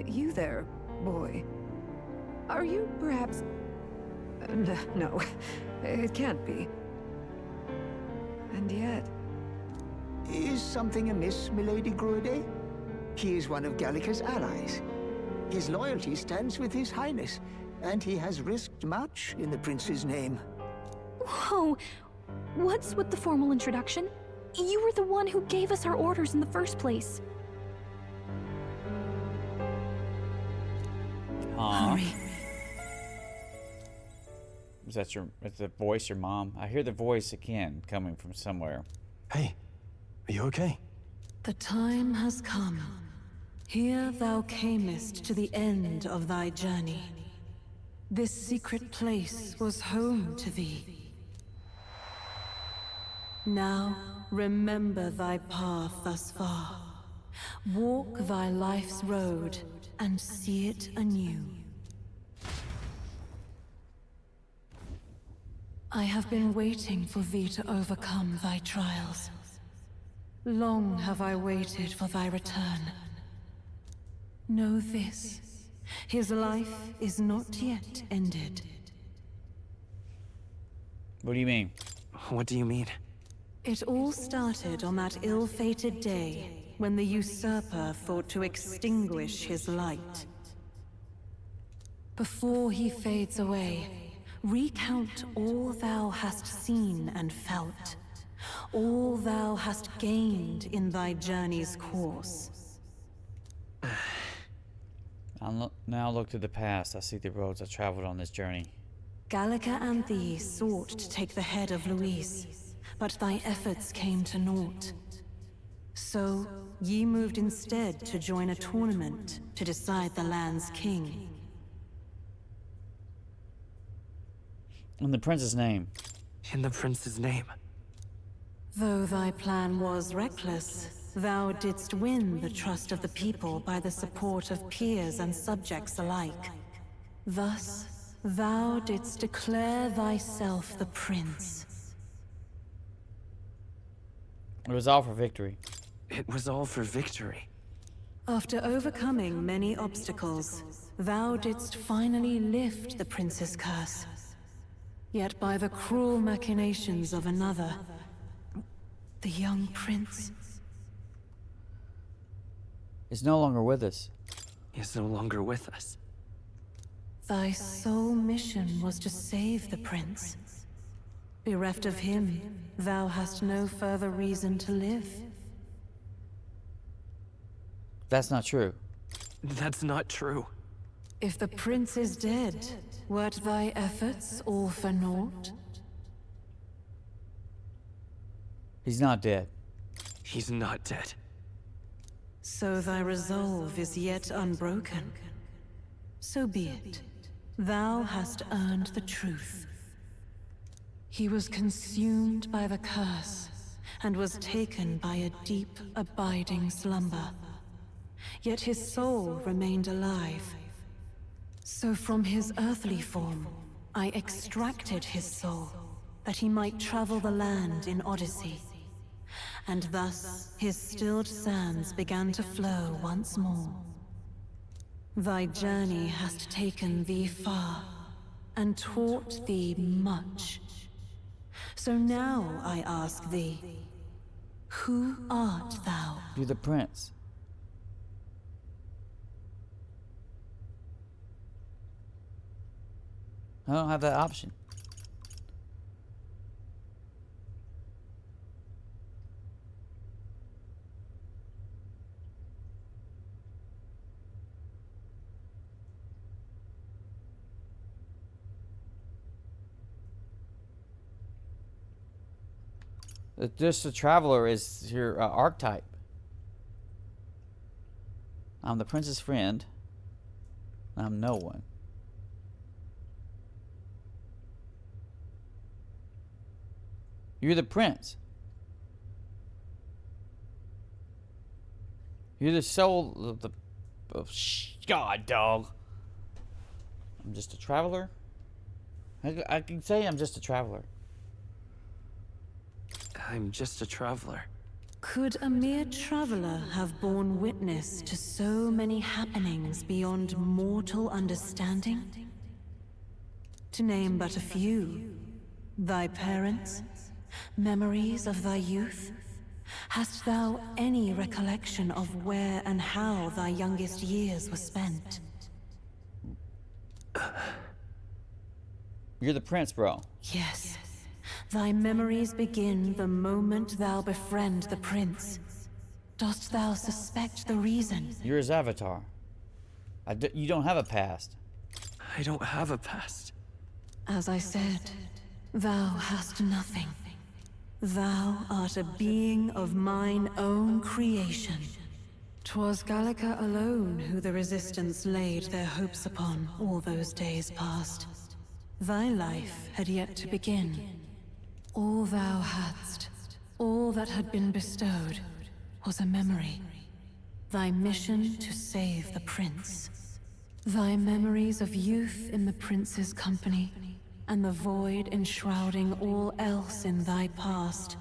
You there, boy. Are you perhaps... No, it can't be. And yet... Is something amiss, Milady Gruade? He is one of Gallica's allies. His loyalty stands with His Highness, and he has risked much in the prince's name. Whoa! What's with the formal introduction? You were the one who gave us our orders in the first place. Hurry. Is the voice your mom? I hear the voice again coming from somewhere. Hey, are you okay? The time has come. Here thou camest to the end of thy journey. This secret place was home to thee. Now remember thy path thus far. Walk thy life's road and see it anew. I have been waiting for thee to overcome thy trials. Long have I waited for thy return. Know this, his life is not yet ended. What do you mean? What do you mean? It all started on that ill-fated day when the usurper thought to extinguish his light. Before he fades away, recount all thou hast seen and felt, all thou hast gained in thy journey's course. I'll now look to the past. I see the roads I traveled on this journey. Gallica and thee sought to take the head of Luis, but thy efforts came to naught. So, ye moved instead to join a tournament to decide the land's king. In the prince's name. In the prince's name. Though thy plan was reckless, thou didst win the trust of the people by the support of peers and subjects alike. Thus, thou didst declare thyself the prince. It was all for victory. It was all for victory. After overcoming many obstacles, thou didst finally lift the prince's curse. Yet by the cruel machinations of another, the young prince is no longer with us. He is no longer with us. Thy sole mission was to save the prince. Bereft of him, thou hast no further reason to live. That's not true. That's not true. If the prince is dead, wert thy efforts all for naught? He's not dead. He's not dead. So thy resolve is yet unbroken. So be it. Thou hast earned the truth. He was consumed by the curse, and was taken by a deep, abiding slumber. Yet his soul remained alive. So from his earthly form, I extracted his soul, that he might travel the land in Odyssey. And thus his stilled sands began to flow once more. Thy journey hast taken thee far, and taught thee much. So now I ask thee, who art thou? You're the prince. I don't have that option. Just a traveler is your archetype. I'm the prince's friend. I'm no one. You're the prince. You're the soul of the... God, dog. I'm just a traveler. I can say I'm just a traveler. I'm just a traveler. Could a mere traveler have borne witness to so many happenings beyond mortal understanding? To name but a few, thy parents, memories of thy youth? Hast thou any recollection of where and how thy youngest years were spent? You're the prince, bro. Yes. Thy memories begin the moment thou befriend the prince. Dost thou suspect the reason? You're his avatar. You don't have a past. I don't have a past. As I said, thou hast nothing. Thou art a being of mine own creation. 'Twas Gallica alone who the Resistance laid their hopes upon all those days past. Thy life had yet to begin. All thou hadst, all that had been bestowed, was a memory. Thy mission to save the prince. Thy memories of youth in the prince's company, and the void enshrouding all else in thy past.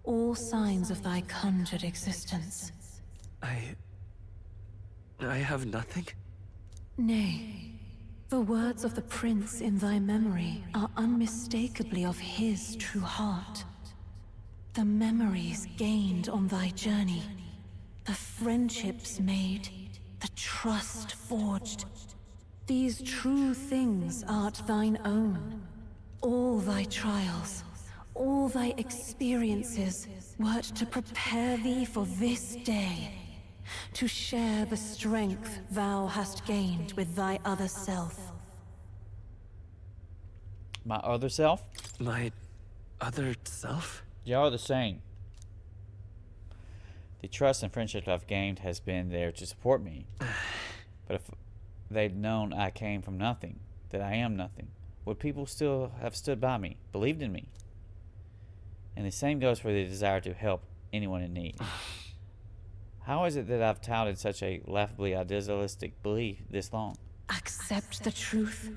All signs of thy conjured existence. I have nothing? Nay. The words of the prince in thy memory are unmistakably of his true heart. The memories gained on thy journey, the friendships made, the trust forged. These true things art thine own. All thy trials, all thy experiences wert to prepare thee for this day. To share the strength thou hast gained with thy other self. My other self? My other self? Y'all are the same. The trust and friendship I've gained has been there to support me. But if they'd known I came from nothing, that I am nothing, would people still have stood by me, believed in me? And the same goes for the desire to help anyone in need. How is it that I've touted such a laughably idealistic belief this long? Accept the truth,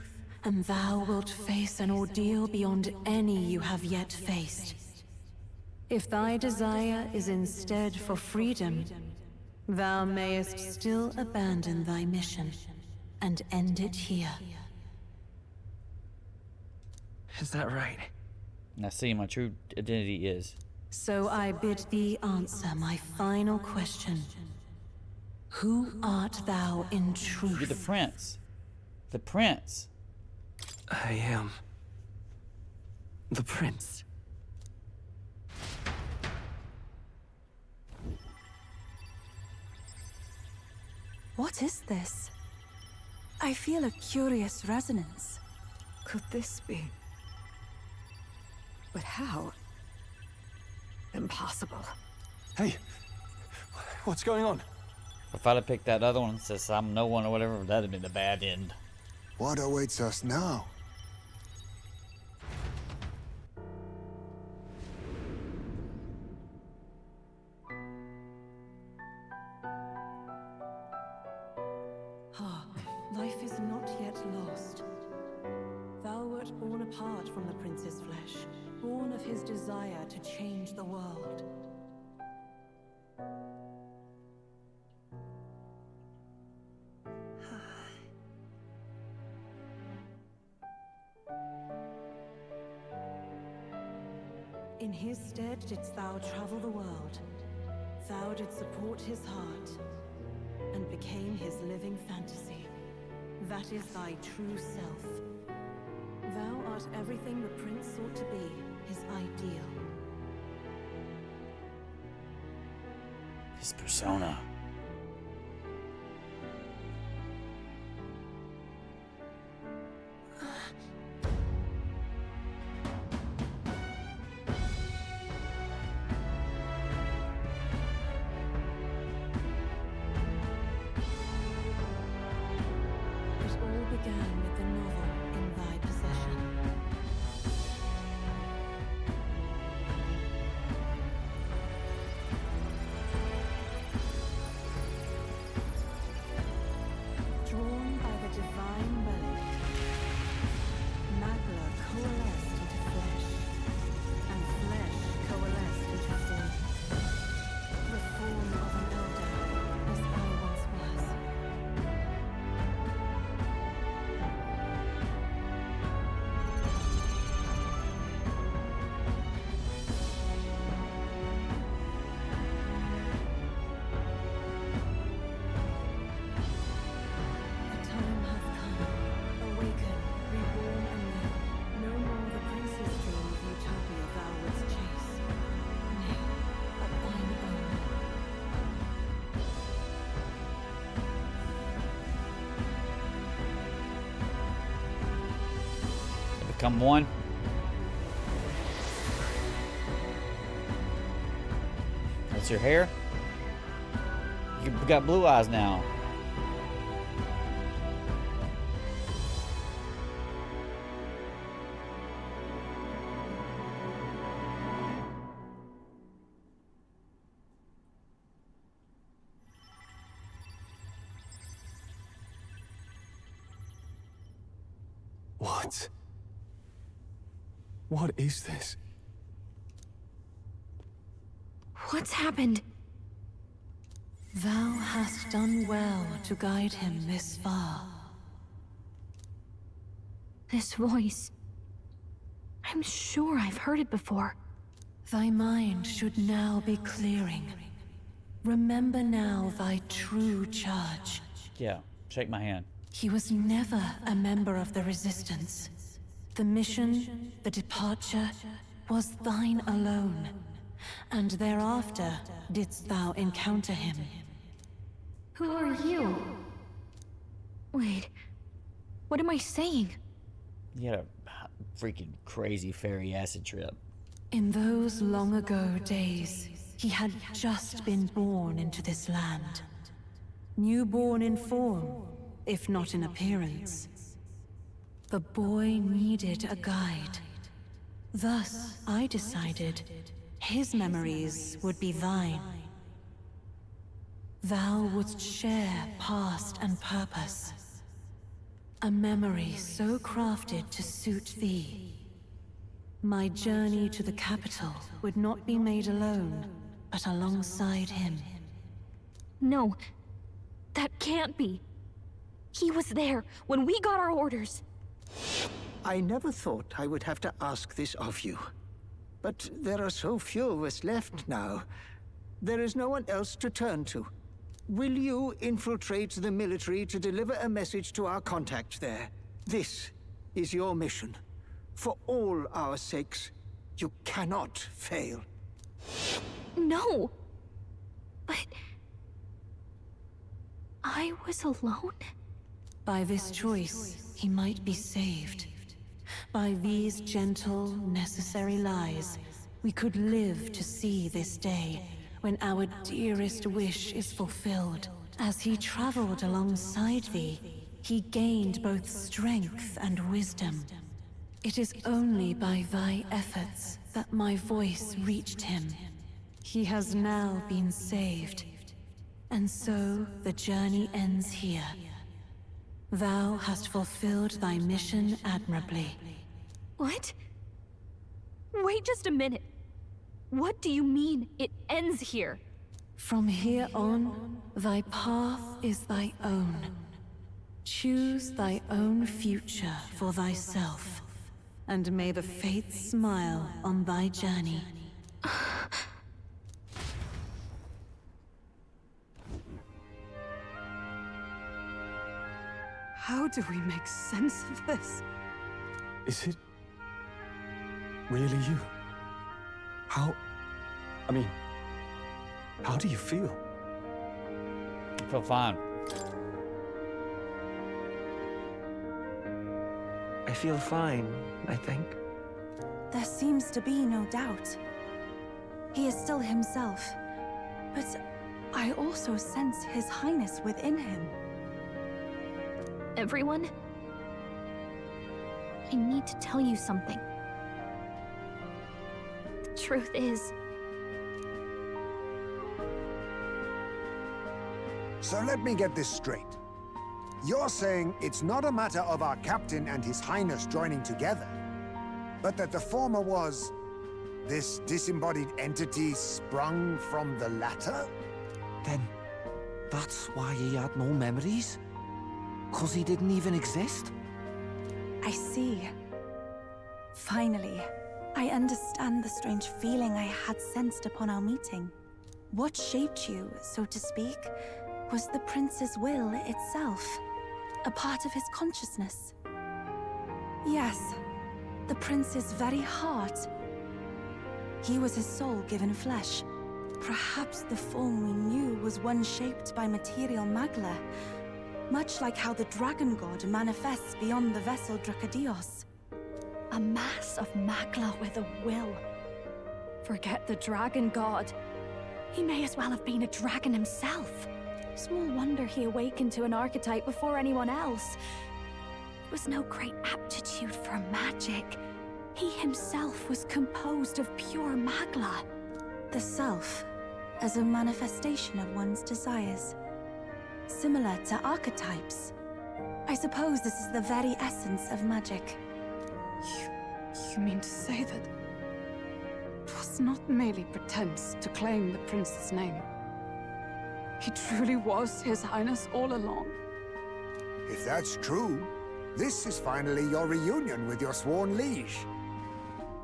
and thou wilt face an ordeal beyond any you have yet faced. If thy desire is instead for freedom, thou mayest still abandon thy mission and end it here. Is that right? Now see, my true identity is. So I bid thee answer my final question. Who art thou in truth? You're the prince. The prince. I am the prince. What is this? I feel a curious resonance. Could this be? But how? Impossible. Hey, what's going on? If I'd have picked that other one, says I'm no one or whatever, that'd have been the bad end. What awaits us now? Hark, life is not yet lost. Thou wert born apart from the prince's flesh, born of his desire to change the world. In his stead didst thou travel the world. Thou didst support his heart, and became his living fantasy. That is thy true self. Thou art everything the prince sought to be, his ideal. His persona. Began with the novel in thy possession. Drawn by the divine relic, Magla coalesced into flesh, and flesh coalesced into form. The form of an elder, as I once was. Become one. That's your hair? You got blue eyes now. What? What is this? What's happened? Thou hast done well to guide him this far. This voice. I'm sure I've heard it before. Thy mind should now be clearing. Remember now thy true charge. Yeah, shake my hand. He was never a member of the Resistance. The mission, the departure, was thine alone. And thereafter didst thou encounter him. Who are you? Wait, what am I saying? You had a freaking crazy fairy acid trip. In those long ago days, he had just been born into this land. Newborn in form, if not in appearance. The boy needed a guide. Thus, I decided his memories would be thine. Thou wouldst share past and purpose. A memory so crafted to suit thee. My journey to the capital would not be made alone, but alongside him. No, that can't be. He was there when we got our orders. I never thought I would have to ask this of you. But there are so few of us left now. There is no one else to turn to. Will you infiltrate the military to deliver a message to our contact there? This is your mission. For all our sakes, you cannot fail. No! But... I was alone? By this choice, he might be saved. By these gentle, necessary lies, we could live to see this day, when our dearest wish is fulfilled. As he traveled alongside thee, he gained both strength and wisdom. It is only by thy efforts that my voice reached him. He has now been saved, and so the journey ends here. Thou hast fulfilled thy mission admirably. What? Wait just a minute. What do you mean, it ends here? From here on, thy path is thy own. Choose thy own future for thyself, and may the fates smile on thy journey. How do we make sense of this? Is it really you? How do you feel? I feel fine. I feel fine, I think. There seems to be no doubt. He is still himself, but I also sense His Highness within him. Everyone? I need to tell you something. The truth is... So let me get this straight. You're saying it's not a matter of our captain and His Highness joining together, but that the former was this disembodied entity sprung from the latter? Then, that's why he had no memories? 'Cause he didn't even exist? I see. Finally, I understand the strange feeling I had sensed upon our meeting. What shaped you, so to speak, was the prince's will itself, a part of his consciousness. Yes, the prince's very heart. He was his soul given flesh. Perhaps the form we knew was one shaped by material magla, much like how the dragon god manifests beyond the vessel Drakadios. A mass of magla with a will. Forget the dragon god. He may as well have been a dragon himself. Small wonder he awakened to an archetype before anyone else. It was no great aptitude for magic. He himself was composed of pure magla. The self, as a manifestation of one's desires. Similar to archetypes. I suppose this is the very essence of magic. You mean to say that it was not merely pretense to claim the prince's name? He truly was His Highness all along? If that's true, this is finally your reunion with your sworn liege.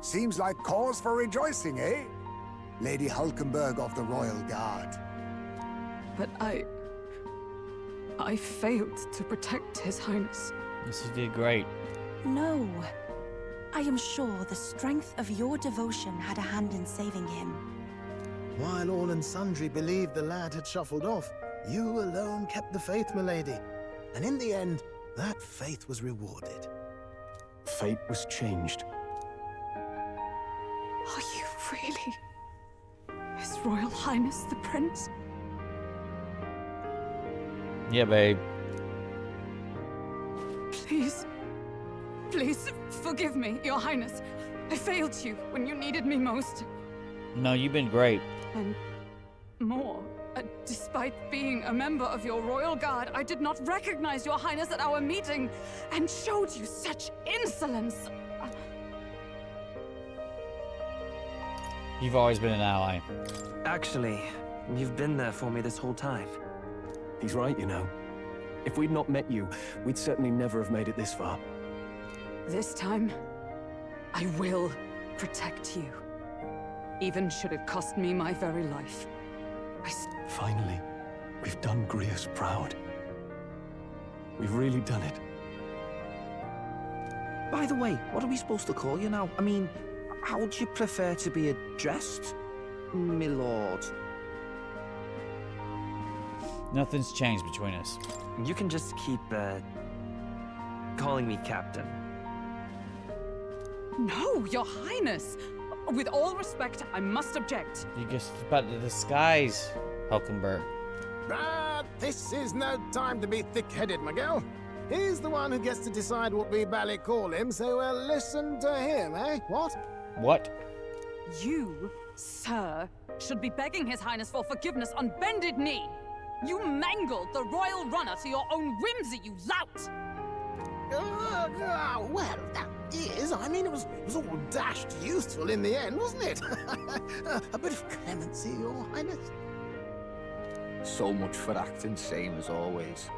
Seems like cause for rejoicing, eh? Lady Hulkenberg of the Royal Guard. But I failed to protect His Highness. Yes, you did great. No. I am sure the strength of your devotion had a hand in saving him. While all and sundry believed the lad had shuffled off, you alone kept the faith, milady. And in the end, that faith was rewarded. Fate was changed. Are you really His Royal Highness the Prince? Yeah, babe. Please, Please, forgive me, Your Highness. I failed you when you needed me most. No, you've been great. And more. Despite being a member of your royal guard, I did not recognize Your Highness at our meeting and showed you such insolence. You've always been an ally. Actually, you've been there for me this whole time. He's right, you know. If we'd not met you, we'd certainly never have made it this far. This time, I will protect you. Even should it cost me my very life. Finally, we've done Grius proud. We've really done it. By the way, what are we supposed to call you now? I mean, how would you prefer to be addressed, my lord? Nothing's changed between us. You can just keep, calling me Captain. No, Your Highness! With all respect, I must object. You just about the disguise, Hulkenberg. This is no time to be thick-headed, Miguel. He's the one who gets to decide what we bally call him, so we'll listen to him, eh? What? What? You, sir, should be begging His Highness for forgiveness on bended knee. You mangled the royal runner to your own whimsy, you lout! Well, that is, I mean, it was all dashed useful in the end, wasn't it? A bit of clemency, Your Highness. So much for acting same as always.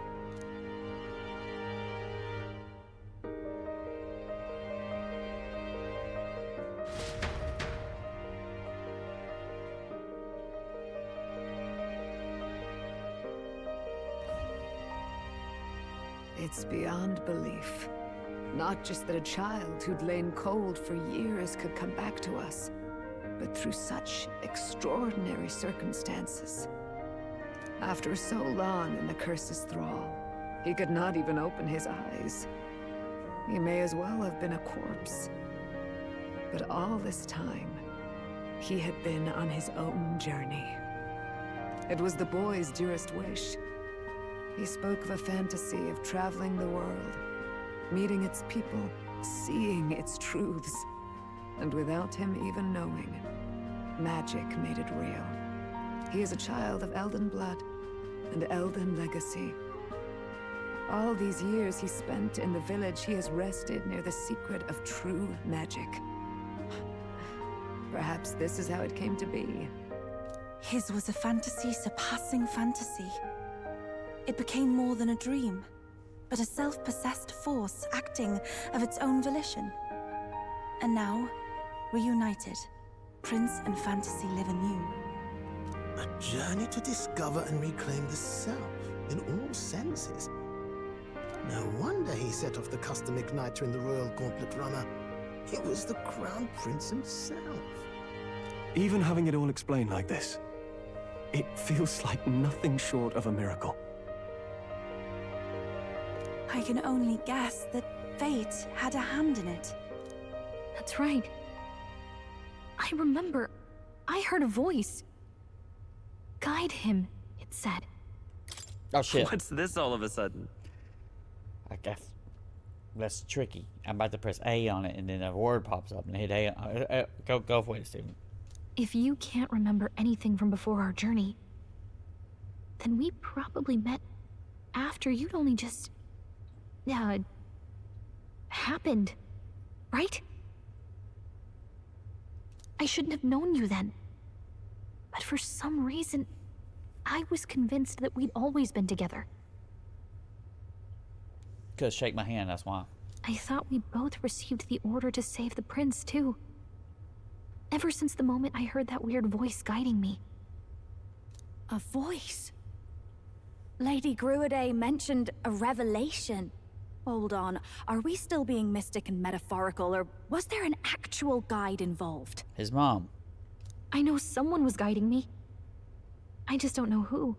It's beyond belief. Not just that a child who'd lain cold for years could come back to us, but through such extraordinary circumstances. After so long in the curse's thrall, he could not even open his eyes. He may as well have been a corpse. But all this time, he had been on his own journey. It was the boy's dearest wish. He spoke of a fantasy of traveling the world, meeting its people, seeing its truths. And without him even knowing, magic made it real. He is a child of Elden blood and Elden legacy. All these years he spent in the village, he has rested near the secret of true magic. Perhaps this is how it came to be. His was a fantasy surpassing fantasy. It became more than a dream, but a self-possessed force acting of its own volition. And now, reunited, Prince and fantasy live anew. A journey to discover and reclaim the self, in all senses. No wonder he set off the custom igniter in the Royal Gauntlet Runner. It was the Crown Prince himself. Even having it all explained like this, it feels like nothing short of a miracle. I can only guess that fate had a hand in it. That's right. I remember, I heard a voice. Guide him, it said. Oh shit. What's this all of a sudden? I guess that's tricky. I'm about to press A on it and then a word pops up and I hit A. Go for it, Steven. If you can't remember anything from before our journey, then we probably met after you'd only just... happened, right? I shouldn't have known you then. But for some reason, I was convinced that we'd always been together. Cause shake my hand, that's why. I thought we both received the order to save the prince, too. Ever since the moment I heard that weird voice guiding me. A voice? Lady Gruaday mentioned a revelation. Hold on, are we still being mystic and metaphorical, or was there an actual guide involved? His mom. I know someone was guiding me. I just don't know who.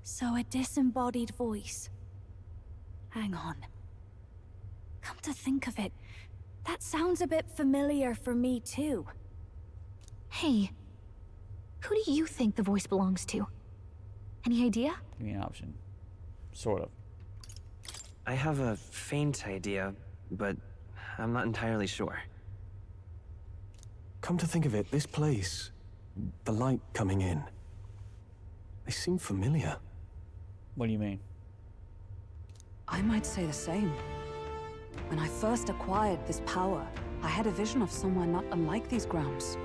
So a disembodied voice. Hang on. Come to think of it, that sounds a bit familiar for me too. Hey, who do you think the voice belongs to? Any idea? Give me an option. Sort of. I have a faint idea, but I'm not entirely sure. Come to think of it, this place, the light coming in, they seem familiar. What do you mean? I might say the same. When I first acquired this power, I had a vision of somewhere not unlike these grounds.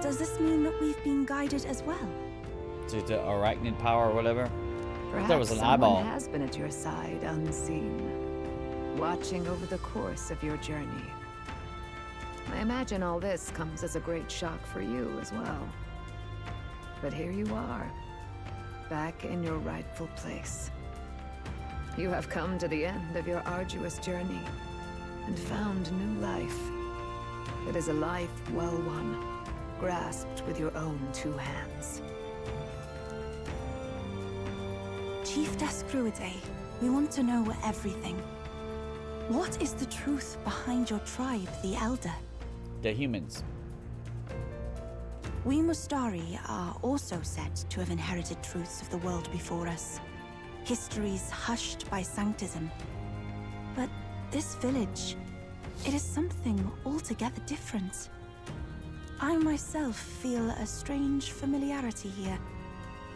Does this mean that we've been guided as well? To the arachnid power or whatever? Perhaps There was an someone eyeball. has been at your side unseen, watching over the course of your journey. I imagine all this comes as a great shock for you as well. But here you are, back in your rightful place. You have come to the end of your arduous journey and found new life. It is a life well won, grasped with your own two hands. Chief Descruidae, we want to know everything. What is the truth behind your tribe, the Elder? The humans. We Mustari are also said to have inherited truths of the world before us. Histories hushed by sanctism. But this village, it is something altogether different. I myself feel a strange familiarity here.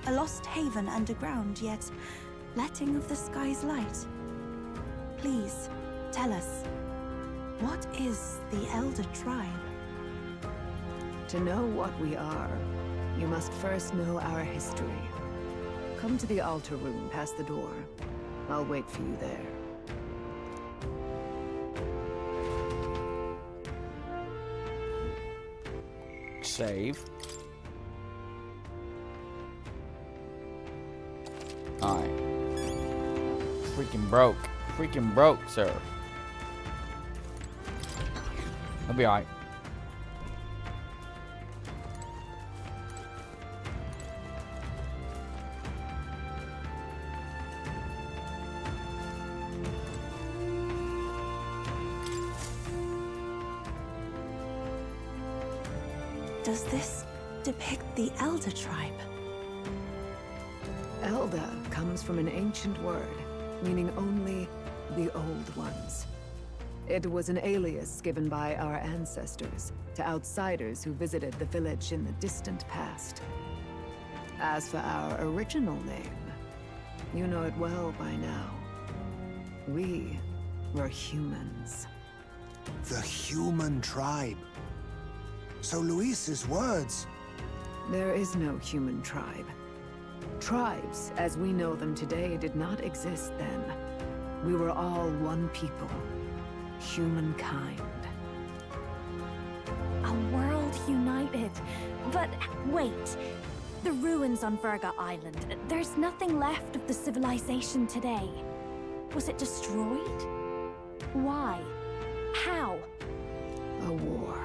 A lost haven underground, yet letting of the sky's light. Please, tell us, what is the Elder Tribe? To know what we are, you must first know our history. Come to the altar room past the door. I'll wait for you there. Save. Alright. Freaking broke. Freaking broke, sir. I'll be alright. Does this depict the Elder Tribe? Elder comes from an ancient word, meaning only the old ones. It was an alias given by our ancestors to outsiders who visited the village in the distant past. As for our original name, you know it well by now. We were humans. The human tribe. So Luis's words... There is no human tribe. Tribes, as we know them today, did not exist then. We were all one people. Humankind. A world united. But wait. The ruins on Virga Island. There's nothing left of the civilization today. Was it destroyed? Why? How? A war.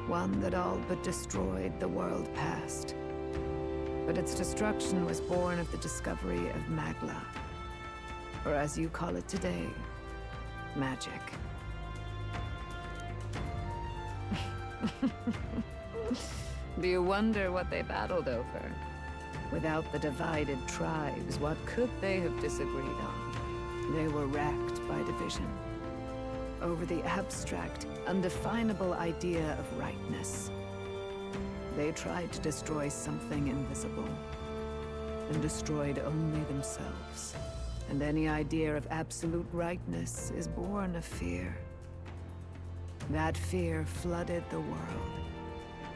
One that all but destroyed the world past. But its destruction was born of the discovery of Magla. Or as you call it today, magic. Do you wonder what they battled over? Without the divided tribes, what could they have disagreed on? They were racked by division. Over the abstract, undefinable idea of rightness. They tried to destroy something invisible, and destroyed only themselves. And any idea of absolute rightness is born of fear. That fear flooded the world,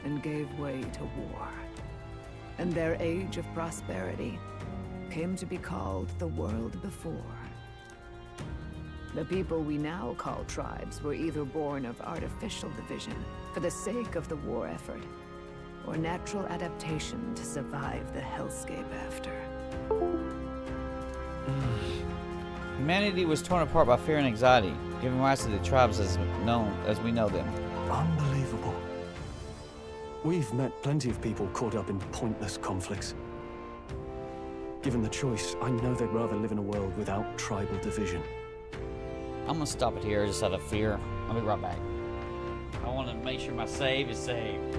and gave way to war. And their age of prosperity came to be called the world before. The people we now call tribes were either born of artificial division for the sake of the war effort, or natural adaptation to survive the hellscape after. Humanity was torn apart by fear and anxiety, giving rise to the tribes as we know them. Unbelievable. We've met plenty of people caught up in pointless conflicts. Given the choice, I know they'd rather live in a world without tribal division. I'm gonna stop it here just out of fear. I'll be right back. I want to make sure my save is saved.